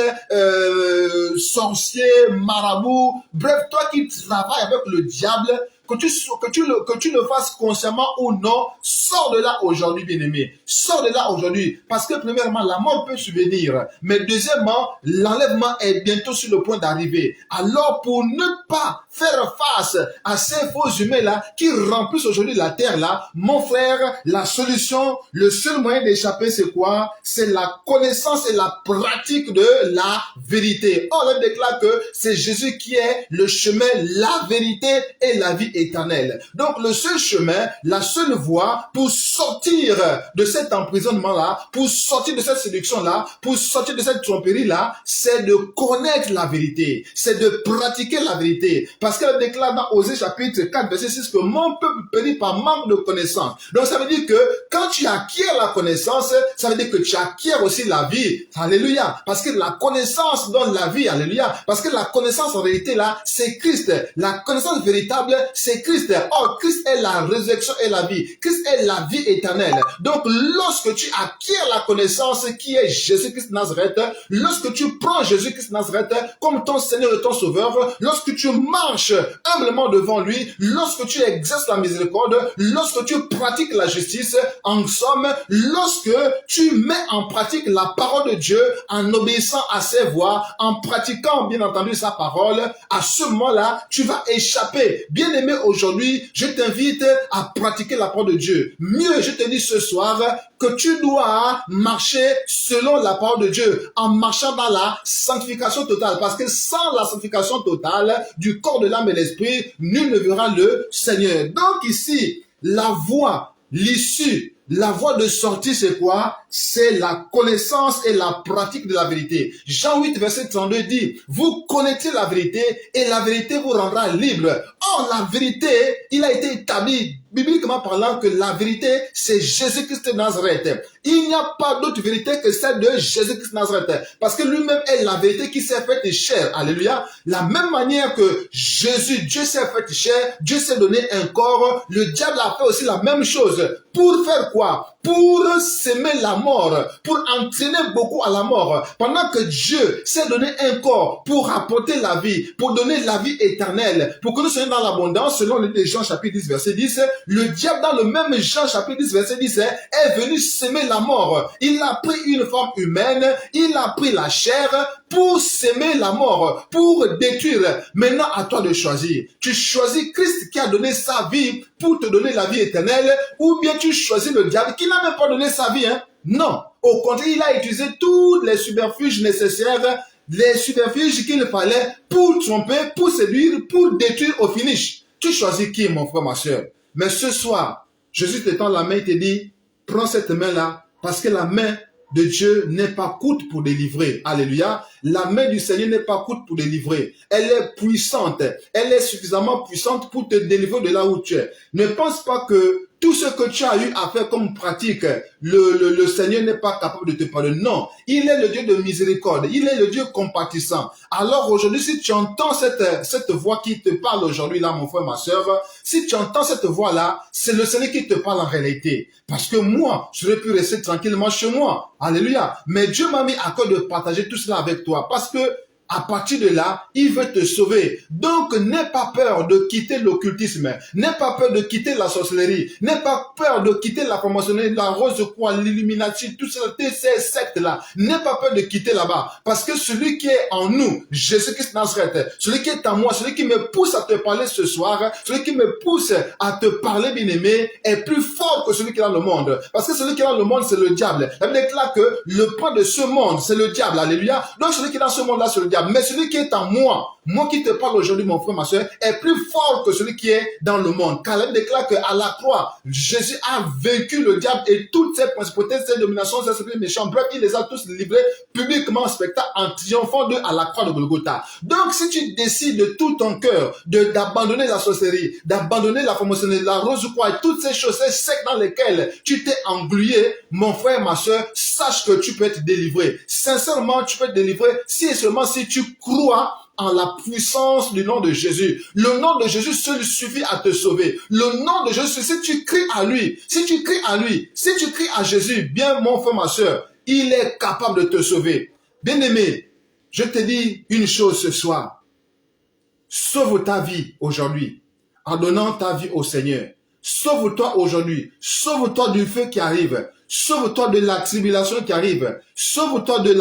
sorcier, marabout, bref, toi qui travailles avec le diable, que tu le fasses consciemment ou non, sors de là aujourd'hui, bien-aimé. Sors de là aujourd'hui. Parce que premièrement, la mort peut survenir. Mais deuxièmement, l'enlèvement est bientôt sur le point d'arriver. Alors, pour ne pas faire face à ces faux humains-là qui remplissent aujourd'hui la terre-là, mon frère, la solution, le seul moyen d'échapper, c'est quoi? C'est la connaissance et la pratique de la vérité. On déclare que c'est Jésus qui est le chemin, la vérité et la vie éternelle. Donc le seul chemin, la seule voie pour sortir de cet emprisonnement-là, pour sortir de cette séduction-là, pour sortir de cette tromperie-là, c'est de connaître la vérité, c'est de pratiquer la vérité. Parce qu'elle déclare dans Osée chapitre 4, verset 6 que mon peuple périt par manque de connaissance. Donc ça veut dire que quand tu acquiers la connaissance, ça veut dire que tu acquiers aussi la vie. Alléluia. Parce que la connaissance donne la vie. Alléluia. Parce que la connaissance en réalité là, c'est Christ. La connaissance véritable, c'est Christ. Or, Christ est la résurrection et la vie. Christ est la vie éternelle. Donc, lorsque tu acquiers la connaissance qui est Jésus-Christ Nazareth, lorsque tu prends Jésus-Christ Nazareth comme ton Seigneur et ton Sauveur, lorsque tu marches humblement devant lui, lorsque tu exerces la miséricorde, lorsque tu pratiques la justice, en somme, lorsque tu mets en pratique la parole de Dieu en obéissant à ses voies, en pratiquant bien entendu sa parole, à ce moment-là, tu vas échapper. Bien-aimé, aujourd'hui, je t'invite à pratiquer la parole de Dieu. Mieux, je te dis ce soir que tu dois marcher selon la parole de Dieu, en marchant dans la sanctification totale. Parce que sans la sanctification totale du corps, de l'âme et l'esprit, nul ne verra le Seigneur. Donc ici, la voie, l'issue, la voie de sortie, c'est quoi? C'est la connaissance et la pratique de la vérité. Jean 8, verset 32 dit, vous connaîtrez la vérité et la vérité vous rendra libre. Or, la vérité, il a été établi, bibliquement parlant, que la vérité, c'est Jésus-Christ de Nazareth. Il n'y a pas d'autre vérité que celle de Jésus-Christ de Nazareth. Parce que lui-même est la vérité qui s'est faite chair. Alléluia. La même manière que Jésus, Dieu s'est fait chair, Dieu s'est donné un corps, le diable a fait aussi la même chose. Pour faire quoi? Pour s'aimer la mort, pour entraîner beaucoup à la mort. Pendant que Dieu s'est donné un corps pour apporter la vie, pour donner la vie éternelle, pour que nous soyons dans l'abondance, selon les Jean chapitre 10, verset 10, le diable dans le même Jean chapitre 10, verset 10, est venu s'aimer la mort. Il a pris une forme humaine, il a pris la chair pour s'aimer la mort, pour détruire. Maintenant, à toi de choisir. Tu choisis Christ qui a donné sa vie pour te donner la vie éternelle, ou bien tu choisis le diable qui n'a même pas donné sa vie. Non. Au contraire, il a utilisé tous les subterfuges nécessaires, les subterfuges qu'il fallait pour tromper, pour séduire, pour détruire au finish. Tu choisis qui, mon frère, ma soeur? Mais ce soir, Jésus te tend la main et te dit, prends cette main-là, parce que la main de Dieu n'est pas courte pour délivrer. Alléluia. La main du Seigneur n'est pas courte pour délivrer. Elle est puissante. Elle est suffisamment puissante pour te délivrer de là où tu es. Ne pense pas que tout ce que tu as eu à faire comme pratique, le Seigneur n'est pas capable de te pardonner. Non, il est le Dieu de miséricorde. Il est le Dieu compatissant. Alors aujourd'hui, si tu entends cette voix qui te parle aujourd'hui là, mon frère, ma soeur, si tu entends cette voix-là, c'est le Seigneur qui te parle en réalité. Parce que moi, j'aurais pu rester tranquillement chez moi. Alléluia. Mais Dieu m'a mis à cœur de partager tout cela avec toi. Parce que à partir de là, il veut te sauver. Donc, n'aie pas peur de quitter l'occultisme. N'aie pas peur de quitter la sorcellerie. N'aie pas peur de quitter la franc-maçonnerie, la rose-croix, l'illuminati, toutes ces sectes-là. N'aie pas peur de quitter là-bas. Parce que celui qui est en nous, Jésus-Christ Nazareth, celui qui est en moi, celui qui me pousse à te parler ce soir, celui qui me pousse à te parler, bien-aimé, est plus fort que celui qui est dans le monde. Parce que celui qui est dans le monde, c'est le diable. La Bible déclare que le prince de ce monde, c'est le diable. Alléluia. Donc, celui qui est dans ce monde-là, c'est le diable. Mais celui qui est en moi, moi qui te parle aujourd'hui, mon frère, ma soeur, est plus fort que celui qui est dans le monde. Car la Bible déclare qu'à la croix, Jésus a vaincu le diable et toutes ses principautés, ses dominations, ses esprits méchants. Bref, il les a tous livrés publiquement en spectacle en triomphant d'eux à la croix de Golgotha. Donc, si tu décides de tout ton cœur d'abandonner la sorcellerie, d'abandonner la franc-maçonnerie, la rose-croix et toutes ces choses, ces sectes dans lesquelles tu t'es englué, mon frère, ma soeur, sache que tu peux être délivré. Sincèrement, tu peux être délivré si et seulement si tu crois en la puissance du nom de Jésus. Le nom de Jésus seul suffit à te sauver. Le nom de Jésus, si tu cries à lui, si tu cries à lui, si tu cries à Jésus, bien mon frère, ma soeur, il est capable de te sauver. Bien-aimé, je te dis une chose ce soir. Sauve ta vie aujourd'hui en donnant ta vie au Seigneur. Sauve-toi aujourd'hui. Sauve-toi du feu qui arrive. Sauve-toi de la tribulation qui arrive. Sauve-toi de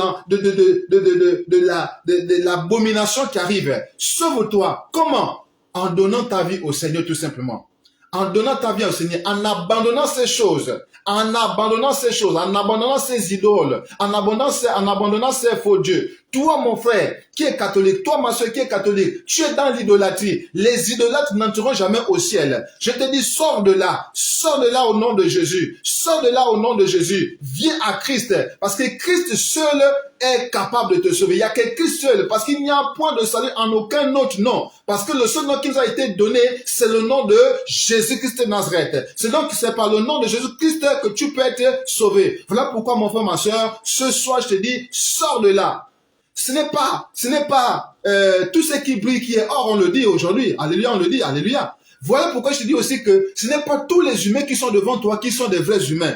l'abomination qui arrive. Sauve-toi. Comment? En donnant ta vie au Seigneur tout simplement. En donnant ta vie au Seigneur, en abandonnant ces choses, en abandonnant ces idoles, en abandonnant ces faux dieux. Toi, mon frère, qui est catholique, toi, ma soeur, qui est catholique, tu es dans l'idolâtrie. Les idolâtres n'entreront jamais au ciel. Je te dis, sors de là au nom de Jésus. Sors de là au nom de Jésus. Viens à Christ, parce que Christ seul est capable de te sauver. Il n'y a que Christ seul, parce qu'il n'y a point de salut en aucun autre nom. Parce que le seul nom qui nous a été donné, c'est le nom de Jésus-Christ de Nazareth. C'est donc c'est par le nom de Jésus-Christ que tu peux être sauvé. Voilà pourquoi, mon frère, ma soeur, ce soir, je te dis, sors de là. Ce n'est pas tout ce qui brille qui est or, on le dit aujourd'hui. Alléluia, on le dit, alléluia. Voilà pourquoi je te dis aussi que ce n'est pas tous les humains qui sont devant toi qui sont des vrais humains.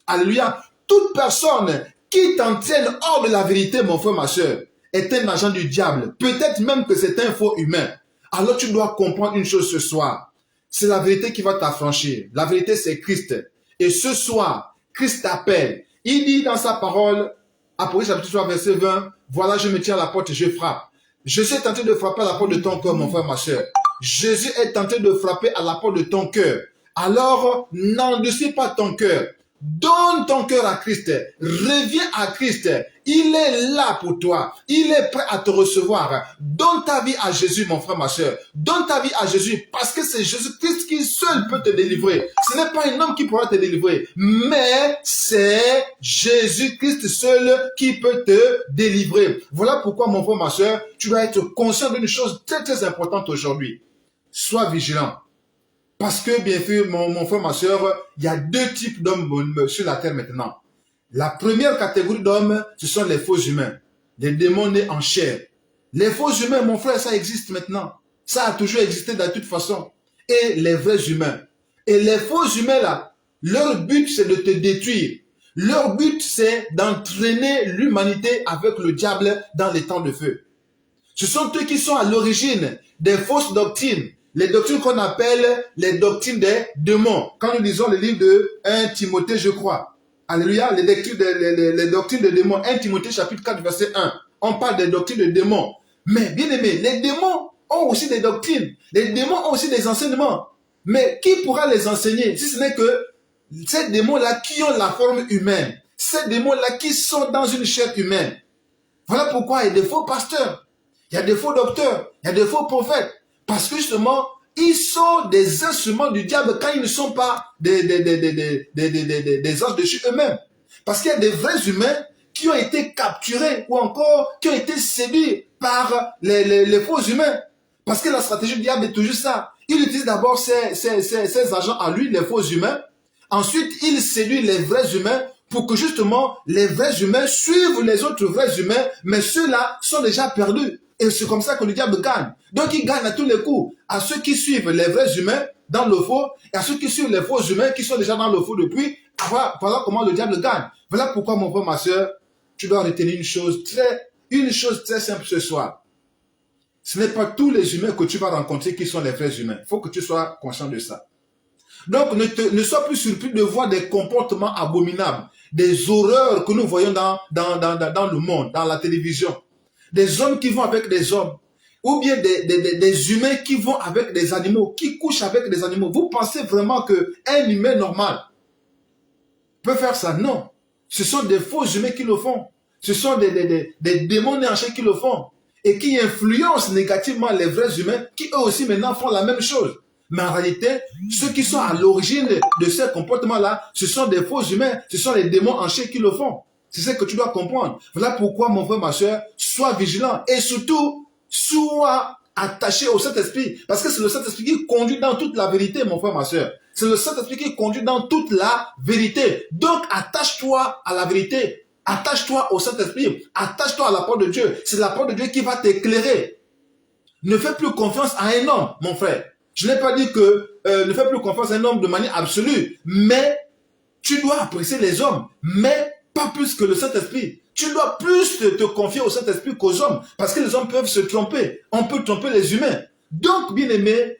Alléluia. Toute personne qui t'entraîne hors de la vérité, mon frère, ma soeur, est un agent du diable. Peut-être même que c'est un faux humain. Alors tu dois comprendre une chose ce soir. C'est la vérité qui va t'affranchir. La vérité, c'est Christ. Et ce soir, Christ t'appelle. Il dit dans sa parole, Apocalypse chapitre 3, verset 20, voilà, je me tiens à la porte et je frappe. Jésus est tenté de frapper à la porte de ton cœur, mon frère, ma soeur. Jésus est tenté de frapper à la porte de ton cœur. Alors, n'endurcis pas ton cœur. Donne ton cœur à Christ. Reviens à Christ. Il est là pour toi. Il est prêt à te recevoir. Donne ta vie à Jésus, mon frère, ma soeur. Donne ta vie à Jésus parce que c'est Jésus-Christ qui seul peut te délivrer. Ce n'est pas un homme qui pourra te délivrer, mais c'est Jésus-Christ seul qui peut te délivrer. Voilà pourquoi, mon frère, ma soeur, tu dois être conscient d'une chose très, très importante aujourd'hui. Sois vigilant. Parce que, bien sûr, mon frère, ma soeur, il y a deux types d'hommes sur la terre maintenant. La première catégorie d'hommes, ce sont les faux humains, les démons nés en chair. Les faux humains, mon frère, ça existe maintenant. Ça a toujours existé de toute façon. Et les vrais humains. Et les faux humains, là, leur but, c'est de te détruire. Leur but, c'est d'entraîner l'humanité avec le diable dans les temps de feu. Ce sont eux qui sont à l'origine des fausses doctrines. Les doctrines qu'on appelle les doctrines des démons. Quand nous lisons le livre de 1 Timothée, je crois. Alléluia, les doctrines des démons. 1 Timothée chapitre 4, verset 1. On parle des doctrines des démons. Mais bien aimé, les démons ont aussi des doctrines. Les démons ont aussi des enseignements. Mais qui pourra les enseigner si ce n'est que ces démons-là qui ont la forme humaine. Ces démons-là qui sont dans une chair humaine. Voilà pourquoi il y a des faux pasteurs. Il y a des faux docteurs, il y a des faux prophètes. Parce que justement, ils sont des instruments du diable quand ils ne sont pas des anges déchus eux-mêmes. Parce qu'il y a des vrais humains qui ont été capturés ou encore qui ont été séduits par les faux humains. Parce que la stratégie du diable est toujours ça. Il utilise d'abord ses agents à lui, les faux humains. Ensuite, il séduit les vrais humains pour que justement les vrais humains suivent les autres vrais humains, mais ceux-là sont déjà perdus. Et c'est comme ça que le diable gagne. Donc il gagne à tous les coups. À ceux qui suivent les vrais humains dans le faux, et à ceux qui suivent les faux humains qui sont déjà dans le faux depuis. Voilà comment le diable gagne. Voilà pourquoi mon frère, ma soeur, tu dois retenir une chose très simple ce soir. Ce n'est pas tous les humains que tu vas rencontrer qui sont les vrais humains. Il faut que tu sois conscient de ça. Donc ne sois plus surpris de voir des comportements abominables, des horreurs que nous voyons dans le monde, dans la télévision. Des hommes qui vont avec des hommes, ou bien des humains qui vont avec des animaux, qui couchent avec des animaux. Vous pensez vraiment qu'un humain normal peut faire ça? Non. Ce sont des faux humains qui le font. Ce sont des démons nés en chair qui le font. Et qui influencent négativement les vrais humains qui eux aussi maintenant font la même chose. Mais en réalité, ceux qui sont à l'origine de ces comportements-là, ce sont des faux humains, ce sont les démons en chair qui le font. C'est ce que tu dois comprendre. Voilà pourquoi, mon frère, ma soeur, sois vigilant et surtout, sois attaché au Saint-Esprit. Parce que c'est le Saint-Esprit qui conduit dans toute la vérité, mon frère, ma soeur. C'est le Saint-Esprit qui conduit dans toute la vérité. Donc, attache-toi à la vérité. Attache-toi au Saint-Esprit. Attache-toi à la parole de Dieu. C'est la parole de Dieu qui va t'éclairer. Ne fais plus confiance à un homme, mon frère. Je n'ai pas dit que ne fais plus confiance à un homme de manière absolue. Mais tu dois apprécier les hommes. Mais pas plus que le Saint-Esprit. Tu dois plus te confier au Saint-Esprit qu'aux hommes. Parce que les hommes peuvent se tromper. On peut tromper les humains. Donc, bien aimé,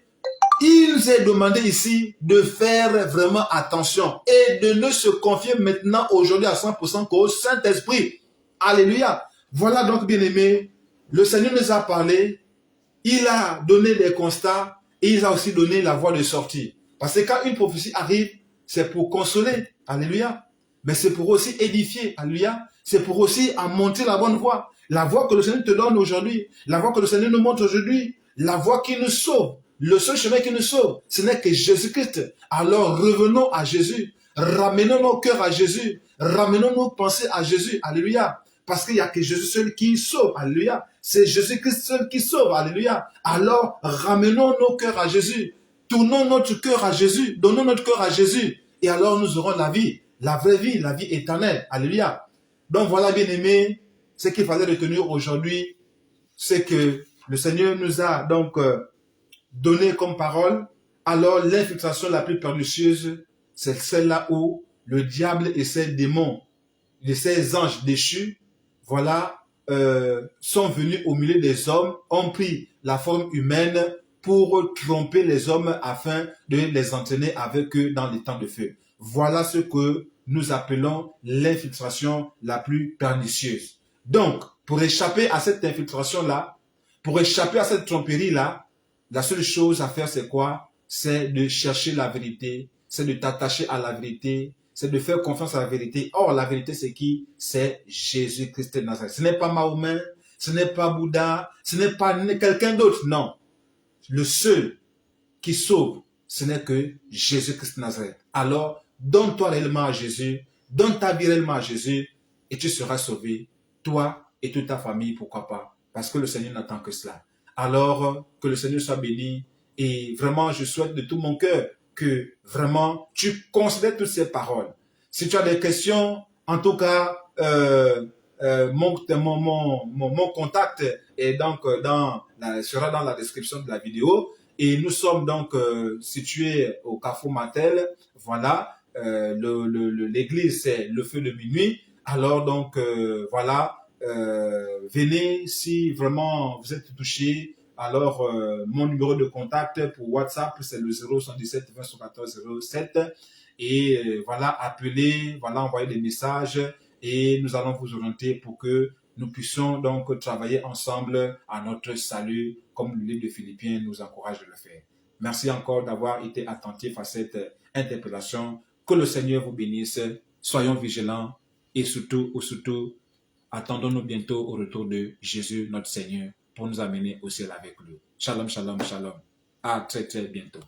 il nous est demandé ici de faire vraiment attention et de ne se confier maintenant, aujourd'hui à 100% qu'au Saint-Esprit. Alléluia. Voilà donc, bien aimé, le Seigneur nous a parlé. Il a donné des constats et il a aussi donné la voie de sortie. Parce que quand une prophétie arrive, c'est pour consoler. Alléluia. Mais c'est pour aussi édifier. Alléluia. C'est pour aussi montrer la bonne voie. La voie que le Seigneur te donne aujourd'hui. La voie que le Seigneur nous montre aujourd'hui. La voie qui nous sauve. Le seul chemin qui nous sauve, ce n'est que Jésus-Christ. Alors revenons à Jésus. Ramenons nos cœurs à Jésus. Ramenons nos pensées à Jésus. Alléluia. Parce qu'il n'y a que Jésus seul qui sauve. Alléluia. C'est Jésus-Christ seul qui sauve. Alléluia. Alors ramenons nos cœurs à Jésus. Tournons notre cœur à Jésus. Donnons notre cœur à Jésus. Et alors nous aurons la vie. La vraie vie, la vie éternelle. Alléluia. Donc voilà, bien aimé, ce qu'il fallait retenir aujourd'hui, c'est que le Seigneur nous a donc donné comme parole. Alors l'infiltration la plus pernicieuse, c'est celle-là où le diable et ses démons, et ses anges déchus, voilà, sont venus au milieu des hommes, ont pris la forme humaine pour tromper les hommes afin de les entraîner avec eux dans les temps de feu. Voilà ce que nous appelons l'infiltration la plus pernicieuse. Donc, pour échapper à cette infiltration-là, pour échapper à cette tromperie-là, la seule chose à faire, c'est quoi? C'est de chercher la vérité, c'est de t'attacher à la vérité, c'est de faire confiance à la vérité. Or, la vérité, c'est qui? C'est Jésus-Christ de Nazareth. Ce n'est pas Mahomet, ce n'est pas Bouddha, ce n'est pas quelqu'un d'autre, non. Le seul qui sauve, ce n'est que Jésus-Christ de Nazareth. Alors, donne-toi réellement à Jésus, donne ta vie réellement à Jésus, et tu seras sauvé, toi et toute ta famille, pourquoi pas, parce que le Seigneur n'attend que cela. Alors, que le Seigneur soit béni, et vraiment, je souhaite de tout mon cœur que vraiment, tu considères toutes ces paroles. Si tu as des questions En tout cas, mon contact est donc sera dans la description de la vidéo. Et nous sommes donc situés au Carrefour Martel. Voilà, l'église c'est le feu de minuit. Alors donc voilà, venez si vraiment vous êtes touché. Alors mon numéro de contact pour WhatsApp c'est le 077 20 14 07. Et voilà, appelez, voilà, envoyez des messages et nous allons vous orienter pour que nous puissions donc travailler ensemble à notre salut, comme le livre de Philippiens nous encourage de le faire. Merci encore d'avoir été attentif à cette interpellation. Que le Seigneur vous bénisse. Soyons vigilants et surtout, attendons-nous bientôt au retour de Jésus, notre Seigneur, pour nous amener au ciel avec lui. Shalom, shalom, shalom. À très, très bientôt.